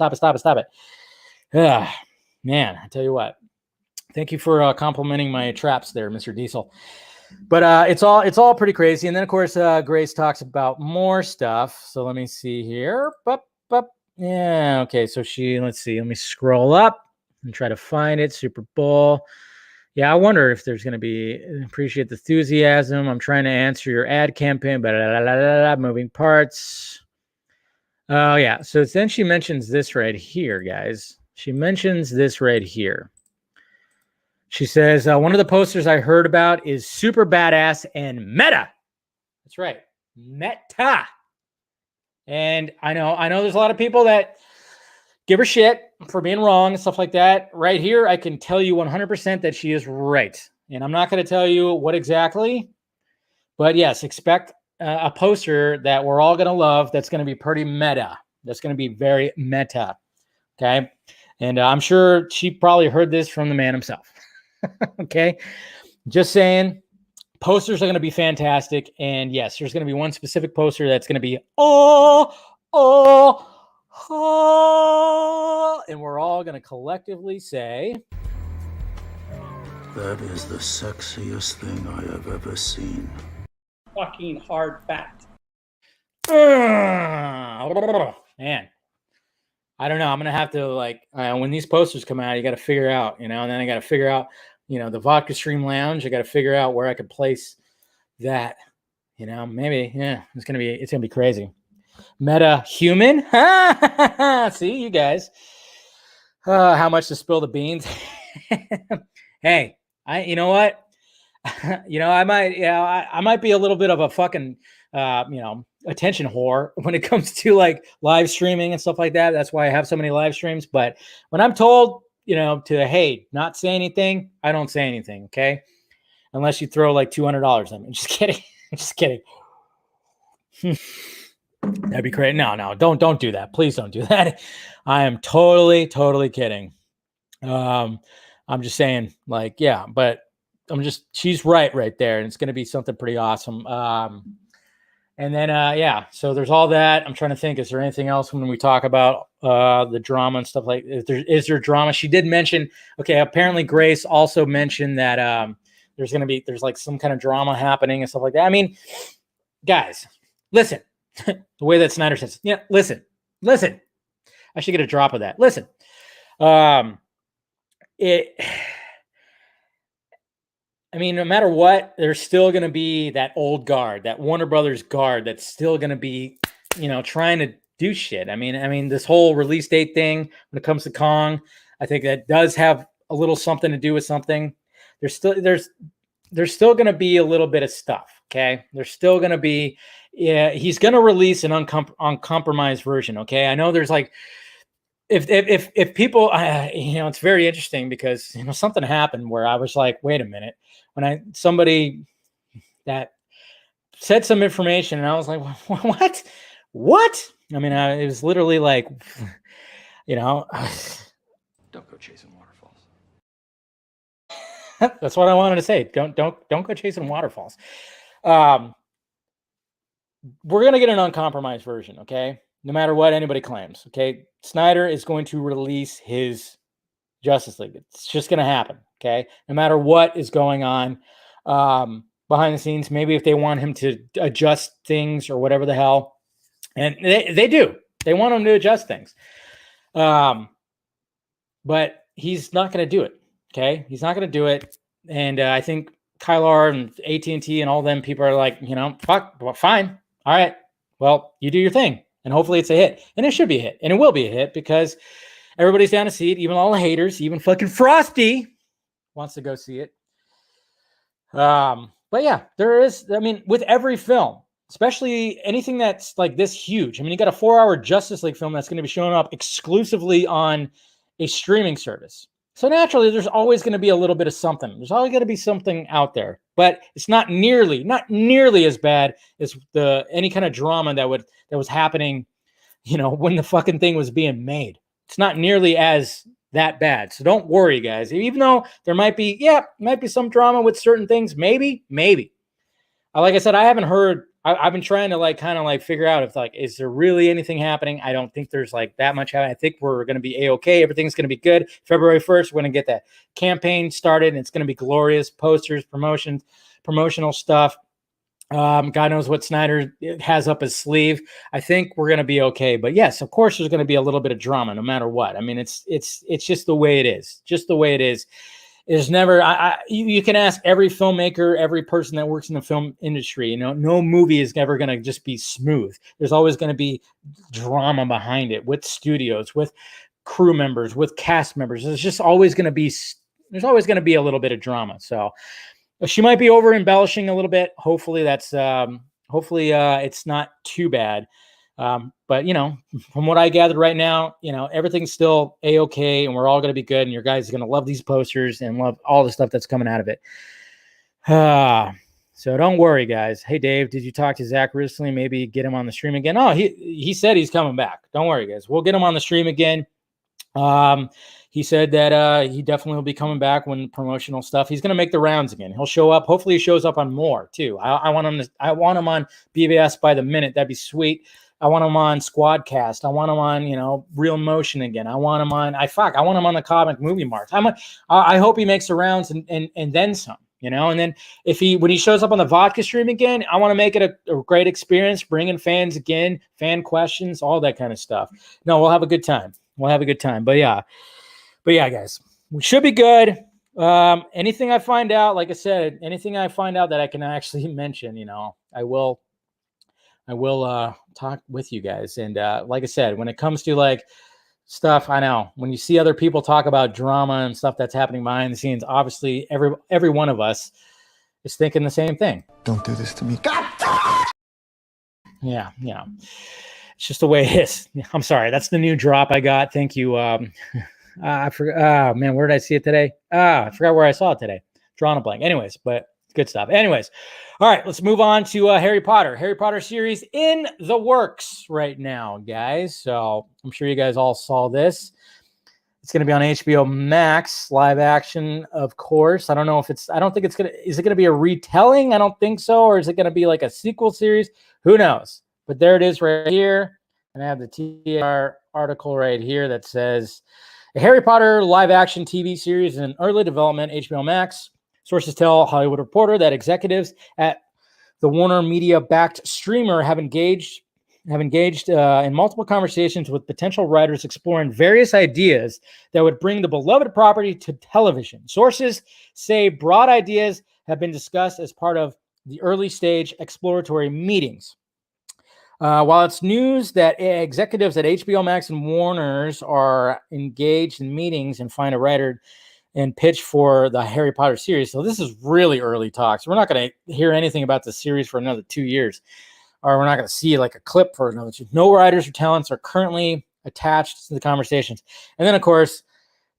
Man, I tell you what, thank you for complimenting my traps there, Mr. Diesel. But it's all pretty crazy. And then, of course, Grace talks about more stuff. So let me see here. Yeah, okay. So let's see. Let me scroll up and try to find it. Super Bowl. Yeah, I wonder if there's going to be, appreciate the enthusiasm. I'm trying to answer your ad campaign, moving parts. Oh, yeah. So then she mentions this right here, guys. She mentions this right here. She says, one of the posters I heard about is super badass and meta. That's right. Meta. And I know there's a lot of people that give her shit for being wrong and stuff like that. Right here, I can tell you 100% that she is right. And I'm not going to tell you what exactly, but yes, expect a poster that we're all going to love that's going to be pretty meta. That's going to be very meta. Okay? And I'm sure she probably heard this from the man himself. Okay? Just saying, posters are going to be fantastic. And yes, there's going to be one specific poster that's going to be, and we're all going to collectively say, that is the sexiest thing I have ever seen. Fucking hard fact. Man, I don't know. I'm going to have to when these posters come out, you got to figure out, and then I got to figure out, the Vodka Stream Lounge. I got to figure out where I could place that, maybe, yeah, it's going to be crazy. Meta human. See, you guys, how much to spill the beans. Hey, you know what? I might be a little bit of a fucking, attention whore when it comes to like live streaming and stuff like that. That's why I have so many live streams. But when I'm told, hey, not say anything, I don't say anything. Okay. Unless you throw like $200 at me. Just kidding. Just kidding. That'd be great. No, don't do that. Please don't do that. I am totally kidding. I'm just saying, like, yeah, but she's right there, and it's going to be something pretty awesome. And then, yeah, so there's all that. I'm trying to think, is there anything else when we talk about the drama and stuff like, is there drama? She did mention, okay, apparently Grace also mentioned that there's like some kind of drama happening and stuff like that. I mean, guys, listen, the way that Snyder says, yeah, listen. I should get a drop of that. Listen, I mean, no matter what, there's still going to be that old guard, that Warner Brothers guard that's still going to be, trying to do shit. I mean, this whole release date thing when it comes to Kong, I think that does have a little something to do with something. There's still going to be a little bit of stuff. Okay. There's still going to be, he's going to release an uncompromised version. Okay. I know there's like, if people, it's very interesting because, something happened where I was like, wait a minute, when somebody that said some information and I was like, what? I mean, it was literally like, Don't go chasing waterfalls. That's what I wanted to say. Don't go chasing waterfalls. We're going to get an uncompromised version. Okay. No matter what anybody claims. Okay. Snyder is going to release his Justice League. It's just going to happen. Okay. No matter what is going on behind the scenes, maybe if they want him to adjust things or whatever the hell. And they do. They want him to adjust things. But he's not going to do it. Okay. He's not going to do it. And I think Kylar and AT&T and all them people are like, fuck, well, fine. All right. Well, you do your thing. And hopefully it's a hit. And it should be a hit. And it will be a hit because everybody's down to see it. Even all the haters, even fucking Frosty wants to go see it. But yeah, there is, with every film, especially anything that's like this huge. You got a 4-hour Justice League film that's going to be showing up exclusively on a streaming service. So naturally, there's always going to be a little bit of something. There's always going to be something out there, but it's not nearly as bad as any kind of drama that was happening, when the fucking thing was being made. It's not nearly as that bad. So don't worry, guys. Even though there might be some drama with certain things, maybe. Like I said, I haven't heard. I've been trying to figure out if is there really anything happening? I don't think there's that much happening. I think we're going to be A-okay. Everything's going to be good. February 1st, we're going to get that campaign started, and it's going to be glorious. Posters, promotional stuff. God knows what Snyder has up his sleeve. I think we're going to be okay. But yes, of course, there's going to be a little bit of drama, no matter what. It's just the way it is. Just the way it is. There's never, you can ask every filmmaker, every person that works in the film industry, no movie is ever going to just be smooth. There's always going to be drama behind it with studios, with crew members, with cast members. There's always going to be a little bit of drama. So she might be over embellishing a little bit. Hopefully it's not too bad. But from what I gathered right now, everything's still A-okay, and we're all going to be good. And your guys are going to love these posters and love all the stuff that's coming out of it. So don't worry, guys. Hey, Dave, did you talk to Zach recently? Maybe get him on the stream again. Oh, he said he's coming back. Don't worry, guys. We'll get him on the stream again. He said that he definitely will be coming back when promotional stuff. He's going to make the rounds again. He'll show up. Hopefully he shows up on more too. I want him on BBS by the minute. That'd be sweet. I want him on Squadcast. I want him on, Real Motion again. I want him on, I want him on the Comic Movie Marks. I hope he makes the rounds and then some, and then when he shows up on the vodka stream again, I want to make it a great experience, bring in fans again, fan questions, all that kind of stuff. No, we'll have a good time. But yeah, guys, we should be good. Anything I find out, like I said, that I can actually mention, I will talk with you guys. And like I said, when it comes to stuff, I know when you see other people talk about drama and stuff that's happening behind the scenes, obviously every one of us is thinking the same thing. Don't do this to me. God! Yeah. It's just the way it is. I'm sorry. That's the new drop I got. Thank you. I forgot. Oh man, where did I see it today? I forgot where I saw it today. Drawn a blank. Anyways, but good stuff. Anyways, all right, let's move on to Harry Potter. Harry Potter series in the works right now, guys. So I'm sure you guys all saw this. It's going to be on HBO Max, live action, of course. I don't know if it's, I don't think it's going to, is it going to be a retelling? I don't think so. Or is it going to be like a sequel series? Who knows? But there it is right here. And I have the TR article right here that says, a Harry Potter live action TV series in early development, HBO Max. Sources tell Hollywood Reporter that executives at the Warner Media-backed streamer have engaged in multiple conversations with potential writers exploring various ideas that would bring the beloved property to television. Sources say broad ideas have been discussed as part of the early stage exploratory meetings. While it's news that executives at HBO Max and Warner's are engaged in meetings and find a writer and pitch for the Harry Potter series. So this is really early talks. We're not going to hear anything about the series for another 2 years. Or we're not going to see like a clip for another two. No writers or talents are currently attached to the conversations. And then, of course,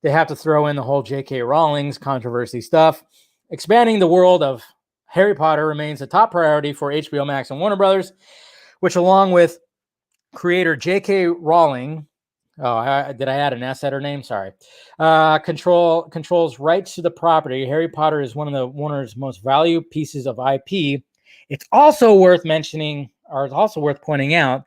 they have to throw in the whole J.K. Rowling's controversy stuff. Expanding the world of Harry Potter remains a top priority for HBO Max and Warner Brothers, which, along with creator J.K. Rowling, did I add an S at her name? Sorry. Controls rights to the property. Harry Potter is one of the Warner's most valued pieces of IP. It's also worth mentioning, or it's also worth pointing out,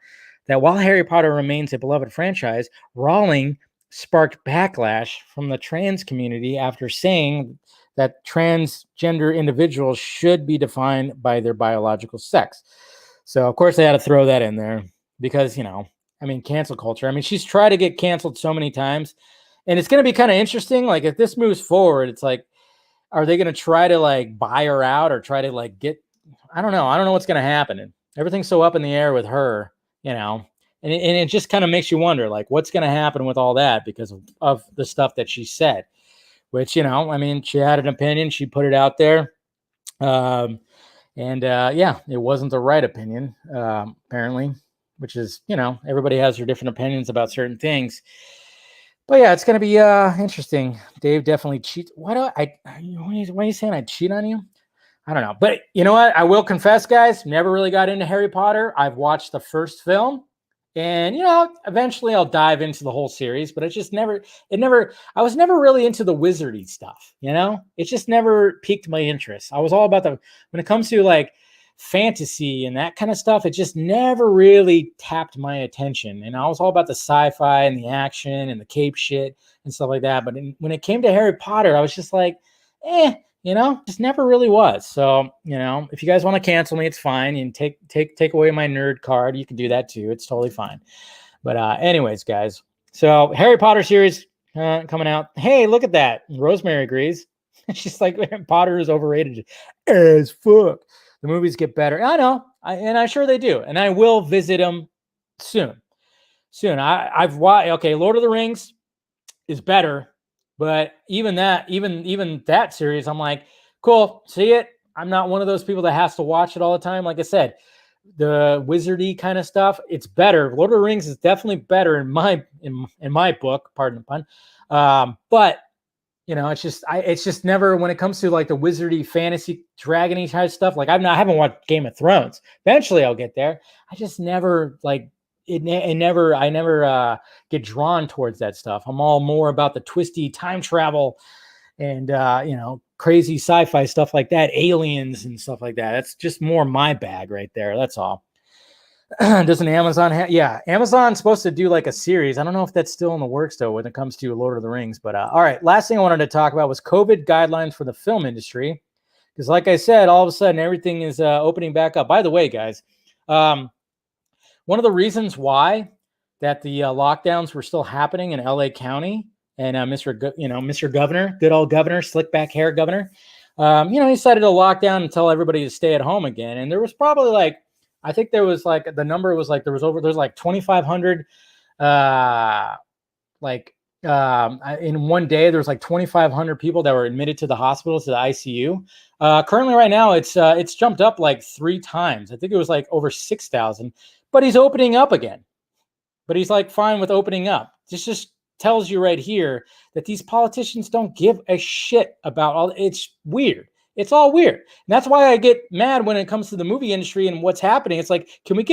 that while Harry Potter remains a beloved franchise, Rowling sparked backlash from the trans community after saying that transgender individuals should be defined by their biological sex. So, of course, they had to throw that in there because, you know, I mean, cancel culture. I mean, she's tried to get canceled so many times, and it's going to be kind of interesting. Like, if this moves forward, it's like, are they going to try to, like, buy her out or try to, like, get, I don't know. I don't know what's going to happen. And everything's so up in the air with her, you know, and it just kind of makes you wonder, like, what's going to happen with all that because of the stuff that she said, which, you know, I mean, she had an opinion. She put it out there. Yeah, it wasn't the right opinion, apparently, which is, you know, everybody has their different opinions about certain things. But yeah, it's going to be interesting. Dave definitely cheats. Why are you saying I cheat on you? I don't know. But you know what? I will confess, guys, never really got into Harry Potter. I've watched the first film. And, you know, eventually I'll dive into the whole series. But I was never really into the wizardy stuff, you know? It just never piqued my interest. I was all about when it comes to, like, fantasy and that kind of stuff, it just never really tapped my attention. And I was all about the sci-fi and the action and the cape shit and stuff like that. But when it came to Harry Potter, I was just like, you know, just never really was. So, you know, if you guys want to cancel me, it's fine. And take away my nerd card. You can do that too. It's totally fine. But anyways, guys. So Harry Potter series coming out. Hey, look at that. Rosemary agrees. She's like, Potter is overrated as fuck. The movies get better. I know. And I'm sure they do. And I will visit them soon. I've watched, okay, Lord of the Rings is better. But even that series, I'm like, cool, see it. I'm not one of those people that has to watch it all the time. Like I said, the wizardy kind of stuff, it's better. Lord of the Rings is definitely better in my book. Pardon the pun. But you know, it's just never, when it comes to like the wizardy fantasy dragony type stuff. Like I haven't watched Game of Thrones. Eventually, I'll get there. I just never like. I never get drawn towards that stuff. I'm all more about the twisty time travel and, you know, crazy sci-fi stuff like that, aliens and stuff like that. That's just more my bag right there. That's all. Doesn't Amazon have? Yeah, Amazon's supposed to do like a series. I don't know if that's still in the works though when it comes to Lord of the Rings. But all right, last thing I wanted to talk about was COVID guidelines for the film industry. Because like I said, all of a sudden everything is opening back up. By the way, guys, one of the reasons why that the lockdowns were still happening in LA County and Mr. Governor, good old governor, slick back hair governor, he decided to lock down and tell everybody to stay at home again. And there was probably like, I think there was like, the number was like, there's like 2,500, in one day, there's like 2,500 people that were admitted to the hospital, to the ICU. Currently right now, it's jumped up like 3 times. I think it was like over 6,000. But he's opening up again. But he's like fine with opening up. This just tells you right here that these politicians don't give a shit about all. It's weird. It's all weird. And that's why I get mad when it comes to the movie industry and what's happening. It's like, can you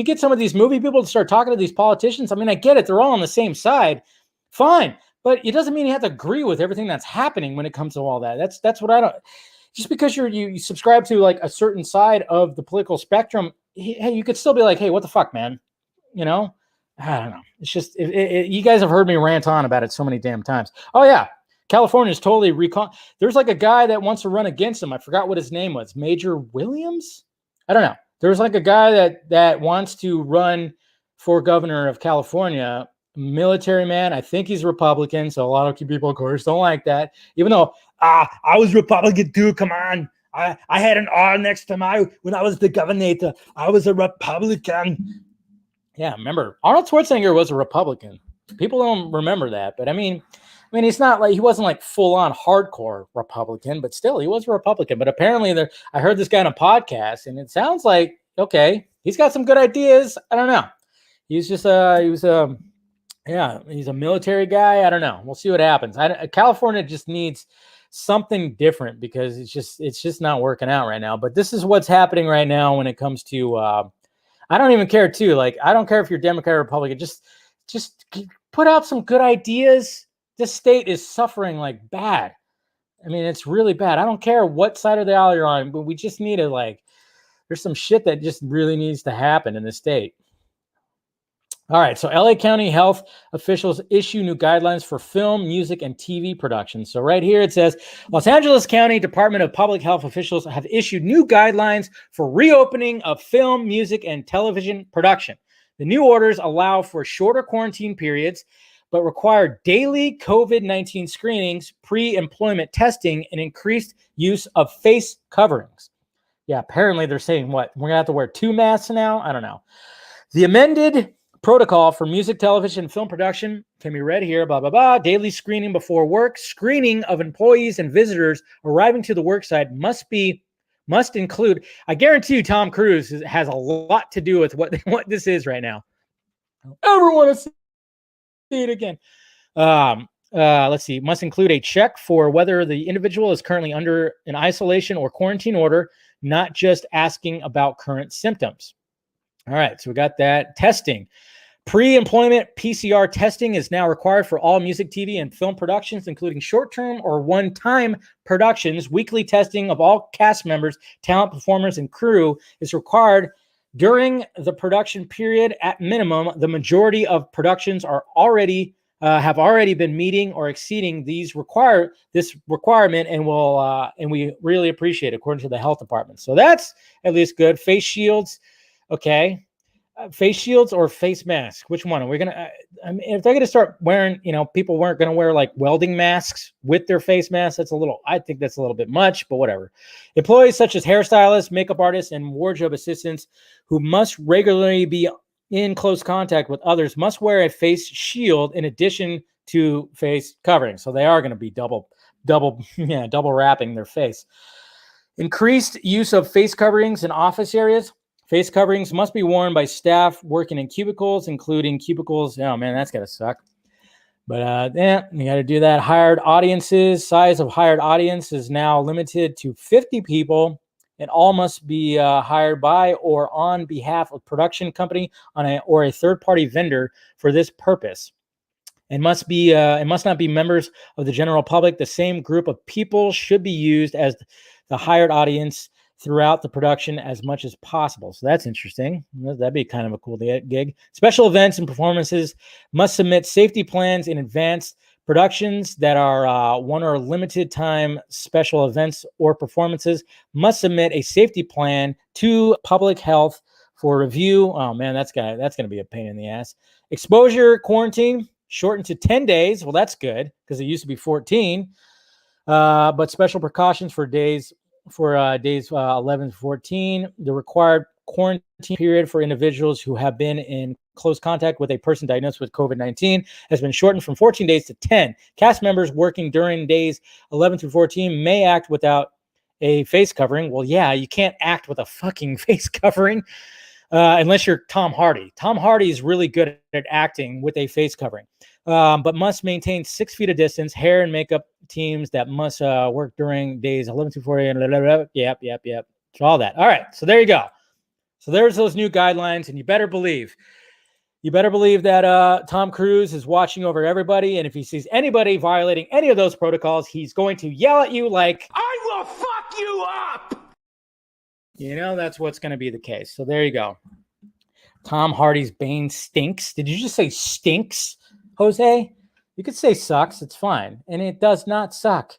get some of these movie people to start talking to these politicians? I mean, I get it. They're all on the same side. Fine. But it doesn't mean you have to agree with everything that's happening when it comes to all that. That's what I don't. Just because you subscribe to like a certain side of the political spectrum, hey, you could still be like, hey, what the fuck, man? You know, I don't know. It's just you guys have heard me rant on about it so many damn times. Oh yeah, California is totally There's like a guy that wants to run against him. I forgot what his name was. Major Williams? I don't know. There's like a guy that wants to run for governor of California. Military man. I think he's Republican, so a lot of people, of course, don't like that. Even though I was Republican too. Come on, I had an R next to when I was the governor. I was a Republican. Yeah, remember Arnold Schwarzenegger was a Republican. People don't remember that, but I mean, he's not like he wasn't like full on hardcore Republican, but still he was a Republican. But apparently, I heard this guy on a podcast, and it sounds like okay, he's got some good ideas. I don't know. He's just yeah, he's a military guy. I don't know. We'll see what happens. California just needs something different because it's just not working out right now. But this is what's happening right now when it comes to. I don't even care too. Like I don't care if you're Democrat or Republican. Just put out some good ideas. This state is suffering like bad. I mean, it's really bad. I don't care what side of the aisle you're on, but we just need to like. There's some shit that just really needs to happen in the state. All right, so LA County health officials issue new guidelines for film, music, and TV production. So right here it says, Los Angeles County Department of Public Health officials have issued new guidelines for reopening of film, music, and television production. The new orders allow for shorter quarantine periods, but require daily COVID-19 screenings, pre-employment testing, and increased use of face coverings. Yeah, apparently they're saying what? We're going to have to wear 2 masks now? I don't know. The amended protocol for music, television, and film production can be read here, blah, blah, blah. Daily screening before work. Screening of employees and visitors arriving to the work site must include, I guarantee you Tom Cruise has a lot to do with what this is right now. I don't ever want to see it again. Let's see. Must include a check for whether the individual is currently under an isolation or quarantine order, not just asking about current symptoms. All right, so we got that. Testing. Pre-employment PCR testing is now required for all music, TV, and film productions, including short-term or one-time productions. Weekly testing of all cast members, talent, performers, and crew is required during the production period. At minimum, the majority of productions are have already been meeting or exceeding this requirement, and we really appreciate it, according to the health department. So that's at least good. Face shields. Okay. Face shields or face masks? Which one? Are we going to, if they're going to start wearing, people weren't going to wear like welding masks with their face masks. I think that's a little bit much, but whatever. Employees such as hairstylists, makeup artists, and wardrobe assistants who must regularly be in close contact with others must wear a face shield in addition to face covering. So they are going to be double wrapping their face. Increased use of face coverings in office areas. Face coverings must be worn by staff working in cubicles, including cubicles. Oh, man, that's got to suck. But, you got to do that. Hired audiences. Size of hired audience is now limited to 50 people, and all must be hired by or on behalf of production company or a third-party vendor for this purpose. It must not be members of the general public. The same group of people should be used as the hired audience throughout the production as much as possible. So that's interesting. That'd be kind of a cool gig. Special events and performances must submit safety plans in advance. Productions that are one or limited time special events or performances must submit a safety plan to public health for review. Oh man, that's gonna be a pain in the ass. Exposure quarantine shortened to 10 days. Well, that's good because it used to be 14. But special precautions for days 11 to 14. The required quarantine period for individuals who have been in close contact with a person diagnosed with COVID-19 has been shortened from 14 days to 10. Cast members working during days 11 through 14 may act without a face covering. Well, yeah, you can't act with a fucking face covering unless you're Tom Hardy. Tom Hardy is really good at acting with a face covering, but must maintain 6 feet of distance. Hair and makeup teams that must work during days 11 through 14. Yep. So all that. All right. So there you go. So there's those new guidelines, and you better believe You better believe that Tom Cruise is watching over everybody, and if he sees anybody violating any of those protocols, he's going to yell at you like, I will fuck you up! you know, that's what's going to be the case. So there you go. Tom Hardy's Bane stinks. Did you just say stinks, Jose? You could say sucks. It's fine. And it does not suck.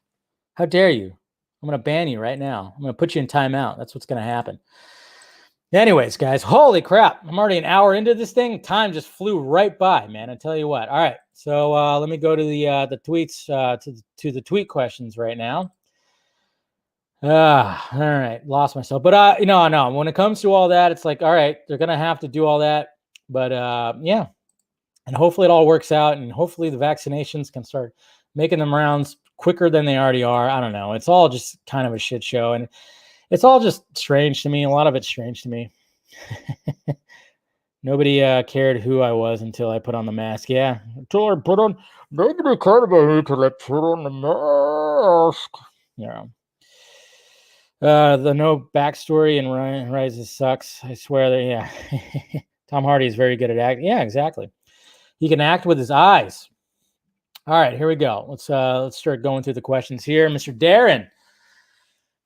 How dare you? I'm going to ban you right now. I'm going to put you in timeout. That's what's going to happen. Anyways, guys, holy crap. I'm already an hour into this thing. Time just flew right by, man. I tell you what. All right. So let me go to the tweets, to the tweet questions right now. All right. Lost myself. But, no. When it comes to all that, it's like, all right, they're going to have to do all that. But, yeah. And hopefully it all works out. And hopefully the vaccinations can start making them rounds quicker than they already are. I don't know. It's all just kind of a shit show. And it's all just strange to me. A lot of it's strange to me. Nobody cared who I was until I put on the mask. Yeah. Until I put on, nobody cared about me until I put on the mask. Yeah. The no backstory in Rises sucks. I swear that, yeah. Tom Hardy is very good at acting. Yeah, exactly. He can act with his eyes. All right, here we go. Let's start going through the questions here. Mr. Darren.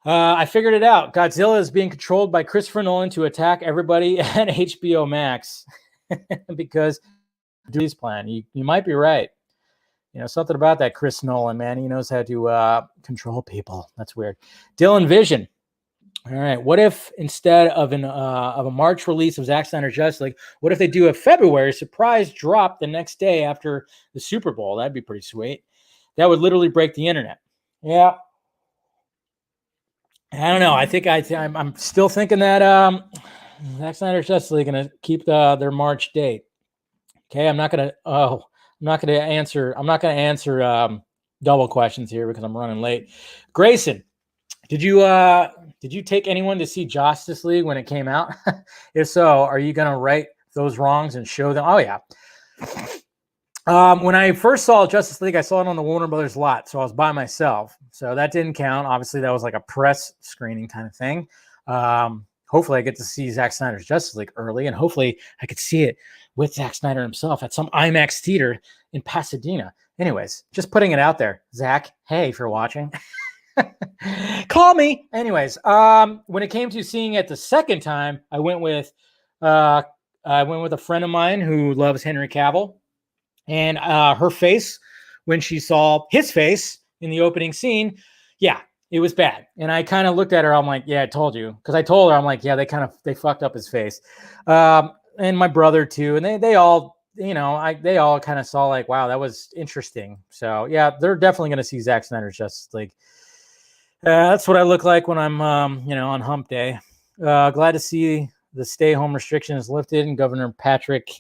I figured it out. Godzilla is being controlled by Christopher Nolan to attack everybody at HBO Max because Duty's plan. You might be right. You know, something about that Chris Nolan, man. He knows how to control people. That's weird. Dylan Vision. All right. What if instead of a March release of Zack Snyder's Justice League, what if they do a February surprise drop the next day after the Super Bowl? That'd be pretty sweet. That would literally break the internet. Yeah. I don't know. I think I'm still thinking that Zack Snyder's Justice League going to keep their March date. Okay, I'm not going to answer double questions here because I'm running late. Grayson, did you take anyone to see Justice League when it came out? If so, are you going to right those wrongs and show them? Oh yeah. When I first saw Justice League, I saw it on the Warner Brothers lot, so I was by myself. So that didn't count. Obviously, that was like a press screening kind of thing. Hopefully, I get to see Zack Snyder's Justice League early, and hopefully, I could see it with Zack Snyder himself at some IMAX theater in Pasadena. Anyways, just putting it out there. Zack, hey, if you're watching, call me. Anyways, when it came to seeing it the second time, I went with a friend of mine who loves Henry Cavill. And her face, when she saw his face in the opening scene, yeah, it was bad. And I kind of looked at her. I'm like, yeah, I told you. Because I told her, I'm like, yeah, they fucked up his face. And my brother too. And they all, they all kind of saw like, wow, that was interesting. So yeah, they're definitely going to see Zack Snyder's Justice League. That's what I look like when I'm, on hump day. Glad to see the stay-home restriction is lifted and Governor Patrick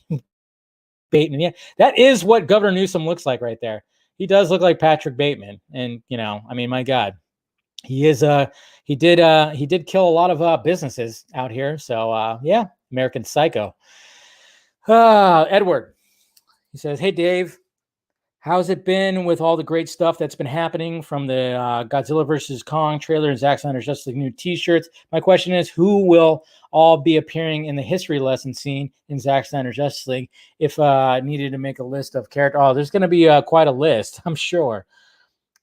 Bateman. Yeah, that is what Governor Newsom looks like right there. He does look like Patrick Bateman. And, my God, he is, he did kill a lot of businesses out here. So, yeah, American Psycho. Edward, he says, hey, Dave, how's it been with all the great stuff that's been happening from the Godzilla vs. Kong trailer and Zack Snyder's Justice League new t-shirts? My question is, who will all be appearing in the history lesson scene in Zack Snyder's Justice League? If needed to make a list of characters, there's going to be quite a list, I'm sure.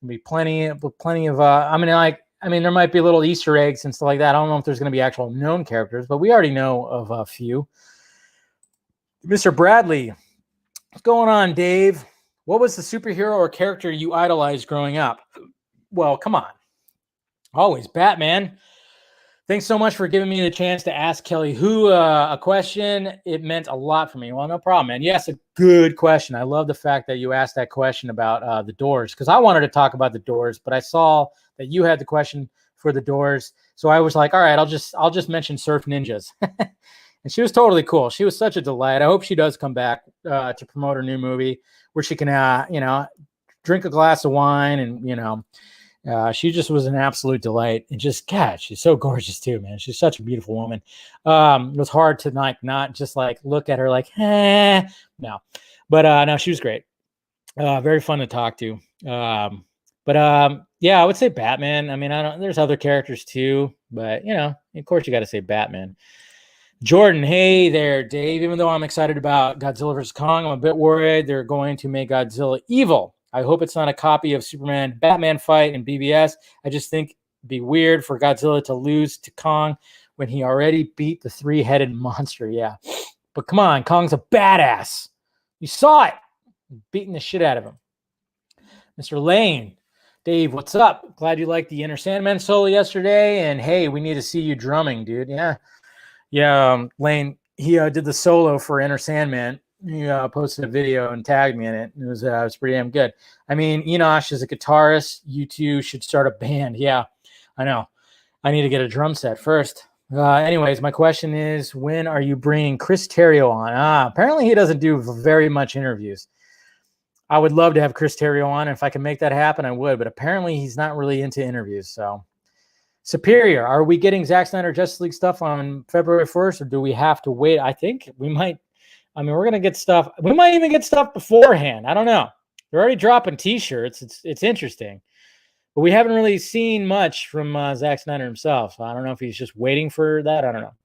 There'll be plenty of. There might be little Easter eggs and stuff like that. I don't know if there's going to be actual known characters, but we already know of a few. Mr. Bradley, what's going on, Dave? What was the superhero or character you idolized growing up? Well, come on. Always Batman. Thanks so much for giving me the chance to ask Kelly Who a question. It meant a lot for me. Well, no problem, man. Yes, a good question. I love the fact that you asked that question about the Doors, because I wanted to talk about the Doors, but I saw that you had the question for the Doors. So I was like, all right, I'll just mention Surf Ninjas. And she was totally cool. She was such a delight. I hope she does come back to promote her new movie where she can, drink a glass of wine. And, she just was an absolute delight. And just, God, she's so gorgeous too, man. She's such a beautiful woman. It was hard to not just look at her like, no. But no, she was great. Very fun to talk to. Yeah, I would say Batman. There's other characters too, but, of course you got to say Batman. Jordan, hey there, Dave. Even though I'm excited about Godzilla vs. Kong, I'm a bit worried they're going to make Godzilla evil. I hope it's not a copy of Superman Batman fight in BVS. I just think it'd be weird for Godzilla to lose to Kong when he already beat the three-headed monster. Yeah. But come on, Kong's a badass. You saw it. Beating the shit out of him. Mr. Lane. Dave, what's up? Glad you liked the Inner Sandman solo yesterday. And hey, we need to see you drumming, dude. Yeah. Yeah, Lane, he did the solo for Inner Sandman. He posted a video and tagged me in it. It was pretty damn good. I mean, Enosh is a guitarist. You two should start a band. Yeah, I know. I need to get a drum set first. Anyways, my question is, when are you bringing Chris Terrio on? Apparently he doesn't do very much interviews. I would love to have Chris Terrio on. If I can make that happen, I would. But apparently he's not really into interviews, so... Superior, are we getting Zack Snyder Justice League stuff on February 1st, or do we have to wait? I think we might. I mean, we're going to get stuff. We might even get stuff beforehand. I don't know. They're already dropping T-shirts. It's interesting. But we haven't really seen much from Zack Snyder himself. I don't know if he's just waiting for that. I don't know.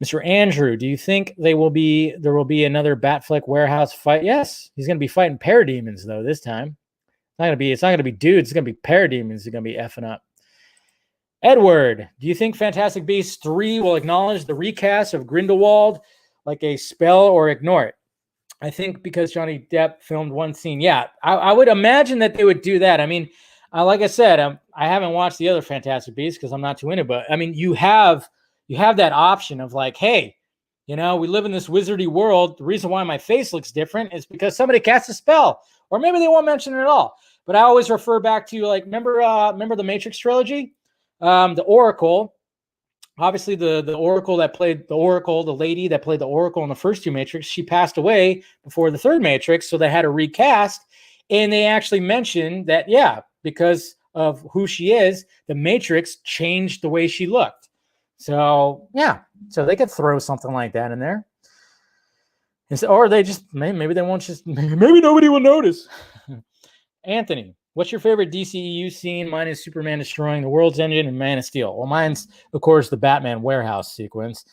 Mr. Andrew, do you think there will be another Batfleck warehouse fight? Yes. He's going to be fighting parademons, though, this time. It's not going to be dudes. It's going to be parademons. They're going to be effing up. Edward, do you think Fantastic Beasts 3 will acknowledge the recast of Grindelwald like a spell or ignore it? I think because Johnny Depp filmed one scene. Yeah, I would imagine that they would do that. I mean, like I said, I haven't watched the other Fantastic Beasts because I'm not too into it. But I mean, you have that option of like, hey, we live in this wizardy world. The reason why my face looks different is because somebody cast a spell, or maybe they won't mention it at all. But I always refer back to like, remember the Matrix trilogy? The Oracle, obviously the Oracle that played the Oracle, the lady that played the Oracle in the first two Matrix, she passed away before the third Matrix, so they had to recast. And they actually mentioned that, yeah, because of who she is, the Matrix changed the way she looked. So, yeah, so they could throw something like that in there. Or they just, maybe they won't just, maybe nobody will notice. Anthony. What's your favorite DCEU scene? Mine is Superman destroying the world's engine and Man of Steel. Well, mine's, of course, the Batman warehouse sequence.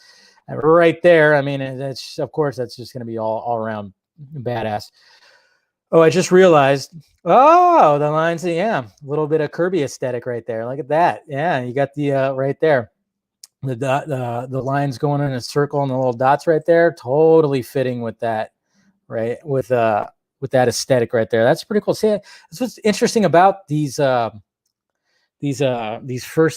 Right there, I mean, that's just going to be all around badass. Oh, I just realized. Oh, the lines, yeah. A little bit of Kirby aesthetic right there. Look at that. Yeah, you got the, right there. The lines going in a circle and the little dots right there. Totally fitting with that, right? With that aesthetic right there. That's pretty cool. See, that's what's interesting about these first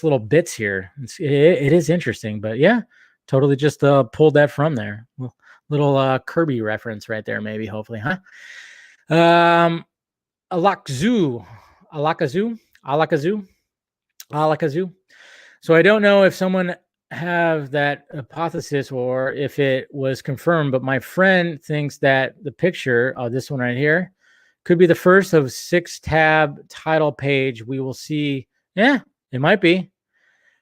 little bits here. It is interesting, but yeah, totally just pulled that from there. Little Kirby reference right there, maybe, hopefully, huh? Alakazu. So I don't know if someone have that hypothesis or if it was confirmed, but my friend thinks that the picture of this one right here could be the first of 6-tab title page we will see. Yeah, it might be.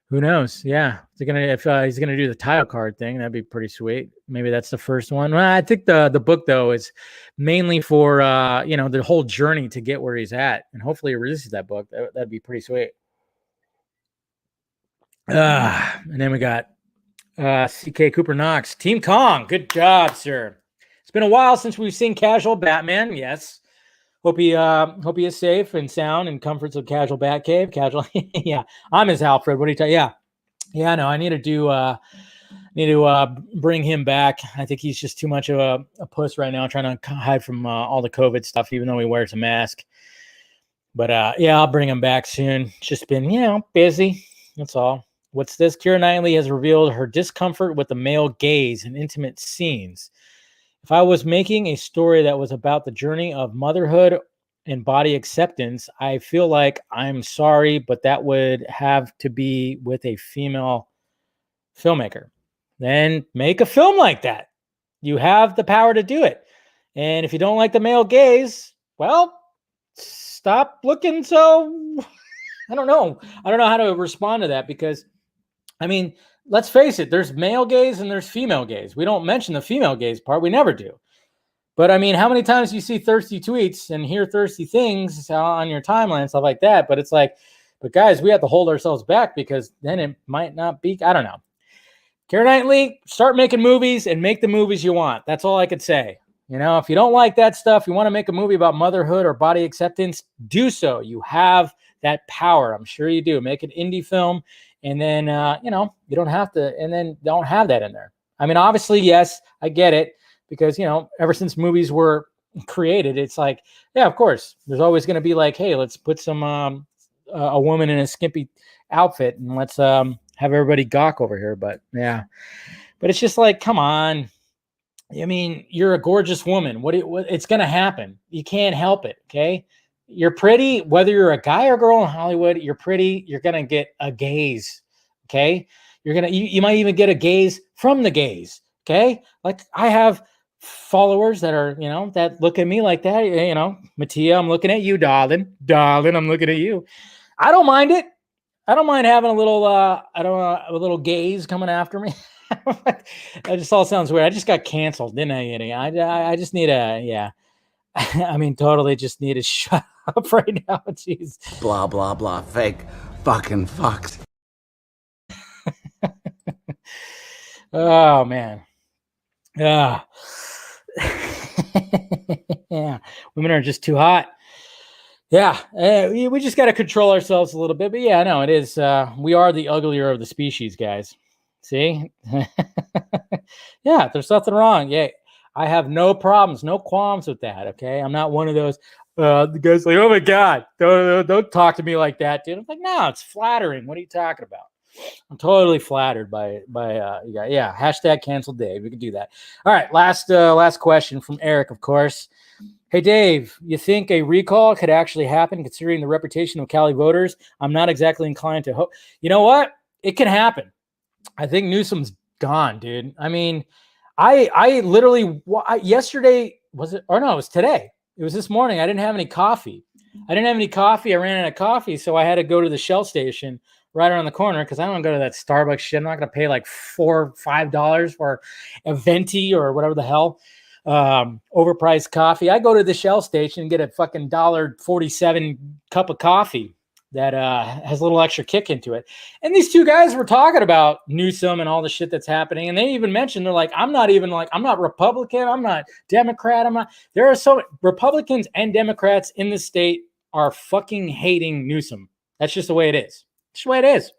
Who knows? Yeah, if he's gonna do the title card thing, that'd be pretty sweet. Maybe that's the first one. Well, I think the book though is mainly for the whole journey to get where he's at, and hopefully he releases that book. That'd be pretty sweet. And then we got CK Cooper Knox. Team Kong, good job, sir. It's been a while since we've seen Casual Batman. Yes. Hope he is safe and sound in comforts of Casual Batcave. Casual, yeah. I'm his Alfred. What do you tell? Yeah. No. I need to bring him back. I think he's just too much of a puss right now, trying to hide from all the COVID stuff, even though he wears a mask. But yeah, I'll bring him back soon. It's just been busy. That's all. What's this? Keira Knightley has revealed her discomfort with the male gaze in intimate scenes. If I was making a story that was about the journey of motherhood and body acceptance, I feel like, I'm sorry, but that would have to be with a female filmmaker. Then make a film like that. You have the power to do it. And if you don't like the male gaze, well, stop looking. So I don't know how to respond to that, because I mean, let's face it, there's male gaze and there's female gaze. We don't mention the female gaze part. We never do. But I mean, how many times do you see thirsty tweets and hear thirsty things on your timeline and stuff like that? But it's like, but guys, we have to hold ourselves back, because then it might not be, I don't know. Keira Knightley, start making movies and make the movies you want. That's all I could say. If you don't like that stuff, you want to make a movie about motherhood or body acceptance, do so. You have that power. I'm sure you do. Make an indie film, and then, you don't have to, and then don't have that in there. I mean, obviously, yes, I get it, because, ever since movies were created, it's like, yeah, of course, there's always going to be like, hey, let's put some, a woman in a skimpy outfit, and let's have everybody gawk over here. But yeah, but it's just like, come on. I mean, you're a gorgeous woman. What it's going to happen. You can't help it. Okay. You're pretty, whether you're a guy or girl in Hollywood, you're pretty, you're going to get a gaze. Okay. You might even get a gaze from the gays. Okay. Like, I have followers that are, that look at me like that. Mattia, I'm looking at you, darling, I'm looking at you. I don't mind it. I don't mind having a little, a little gaze coming after me. That just all sounds weird. I just got canceled, didn't I? I just need yeah. I mean, totally just need to shut up right now. Jeez. Blah, blah, blah. Fake. Fucking fucked. Oh, man. Yeah. Yeah. Women are just too hot. Yeah. We just got to control ourselves a little bit. But yeah, no, it is. We are the uglier of the species, guys. See? Yeah, there's nothing wrong. Yeah, I have no problems, no qualms with that. Okay, I'm not one of those the guys like, oh my God, don't talk to me like that, dude. I'm like, no, it's flattering. What are you talking about? I'm totally flattered by yeah. Hashtag cancel Dave. We can do that. All right, last question from Eric, of course. Hey Dave, you think a recall could actually happen considering the reputation of Cali voters? I'm not exactly inclined to hope. You know what? It can happen. I think Newsom's gone, dude. I mean, I literally yesterday was it? Or no, it was today. It was this morning. I didn't have any coffee. I ran out of coffee, so I had to go to the Shell station right around the corner because I don't go to that Starbucks shit. I'm not going to pay like $4 or $5 for a venti or whatever the hell overpriced coffee. I go to the Shell station and get a fucking $1.47 cup of coffee that has a little extra kick into it. And these two guys were talking about Newsom and all the shit that's happening. And they even mentioned, they're like, I'm not Republican. I'm not Democrat. There are so Republicans and Democrats in the state are fucking hating Newsom. That's just the way it is. It's the way it is.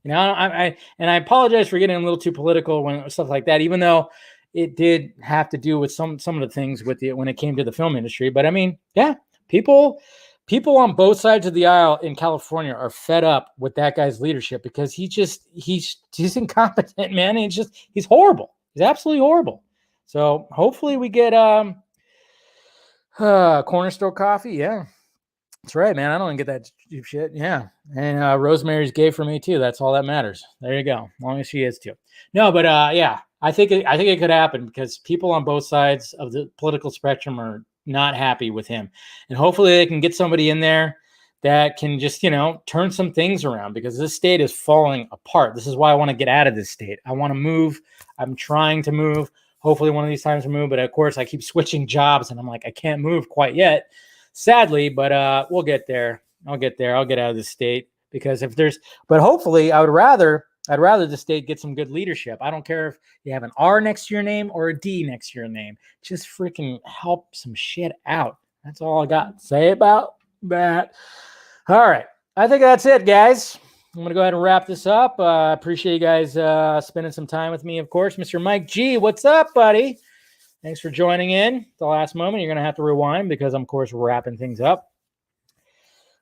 I apologize for getting a little too political when stuff like that, even though it did have to do with some of the things with when it came to the film industry. But I mean, yeah, people on both sides of the aisle in California are fed up with that guy's leadership because he's incompetent, man. He's horrible. He's absolutely horrible. So hopefully we get corner store coffee. Yeah, that's right, man. I don't get that cheap shit. Yeah, and Rosemary's gay for me too. That's all that matters. There you go. As long as she is too. No, but yeah, I think it could happen because people on both sides of the political spectrum are not happy with him, and hopefully they can get somebody in there that can just turn some things around because this state is falling apart. This is why I want to get out of this state. I want to move. I'm trying to move. Hopefully one of these times I move, but of course I keep switching jobs and I'm like, I can't move quite sadly, but we'll get there. I'll get there. I'll get out of this state because but hopefully I'd rather the state get some good leadership. I don't care if you have an R next to your name or a D next to your name. Just freaking help some shit out. That's all I got to say about that. All right. I think that's it, guys. I'm going to go ahead and wrap this up. Appreciate you guys spending some time with me, of course. Mr. Mike G, what's up, buddy? Thanks for joining in at the last moment. You're going to have to rewind because I'm, of course, wrapping things up.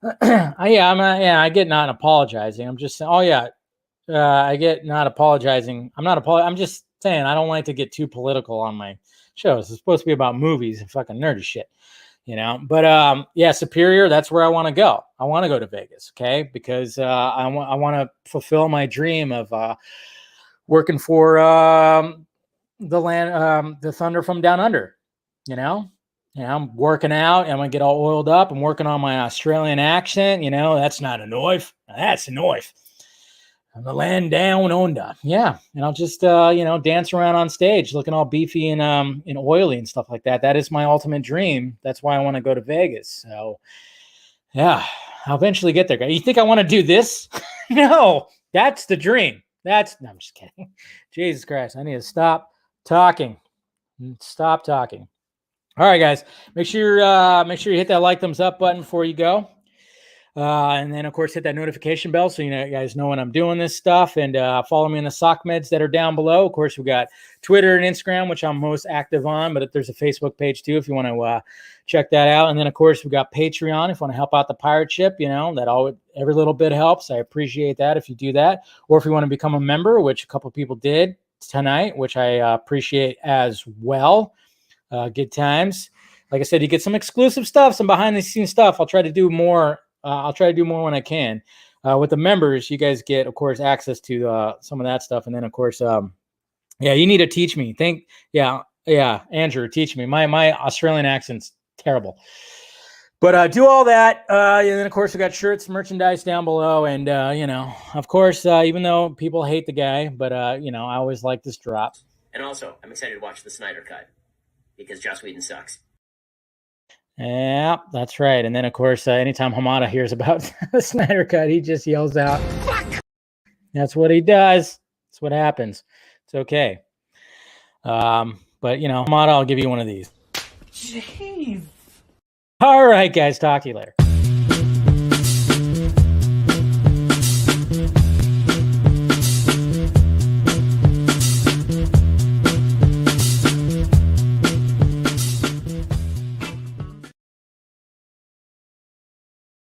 I get not apologizing. I'm just saying, I get not apologizing. I'm just saying I don't like to get too political on my shows. It's supposed to be about movies and fucking nerdy shit, But Superior, that's where I want to go. I want to go to Vegas, okay? Because I want to fulfill my dream of working for the Thunder from Down Under, I'm working out. I'm going to get all oiled up. I'm working on my Australian accent. That's not a knife. That's a knife. I'm the land down under. Yeah. And I'll just, dance around on stage looking all beefy and oily and stuff like that. That is my ultimate dream. That's why I want to go to Vegas. So, yeah, I'll eventually get there. You think I want to do this? No, that's the dream. No, I'm just kidding. Jesus Christ. I need to stop talking. Stop talking. All right, guys. Make sure you hit that like, thumbs up button before you go. And then, of course, hit that notification bell so you guys know when I'm doing this stuff. And follow me in the sock meds that are down below. Of course, we got Twitter and Instagram, which I'm most active on. But there's a Facebook page, too, if you want to check that out. And then, of course, we got Patreon if you want to help out the pirate ship. Every little bit helps. I appreciate that if you do that. Or if you want to become a member, which a couple of people did tonight, which I appreciate as well. Good times. Like I said, you get some exclusive stuff, some behind-the-scenes stuff. I'll try to do more. I'll try to do more when I can. With the members, you guys get, of course, access to some of that stuff. And then, of course, you need to teach me. Andrew, teach me. My Australian accent's terrible. But do all that. And then, of course, we got shirts, merchandise down below. And, of course, even though people hate the guy, but, I always like this drop. And also, I'm excited to watch the Snyder Cut because Joss Whedon sucks. Yeah, that's right. And then, of course, anytime Hamada hears about the Snyder Cut, he just yells out, "Fuck!" That's what he does. That's what happens. It's okay. But, Hamada, I'll give you one of these. Jeez. All right, guys. Talk to you later.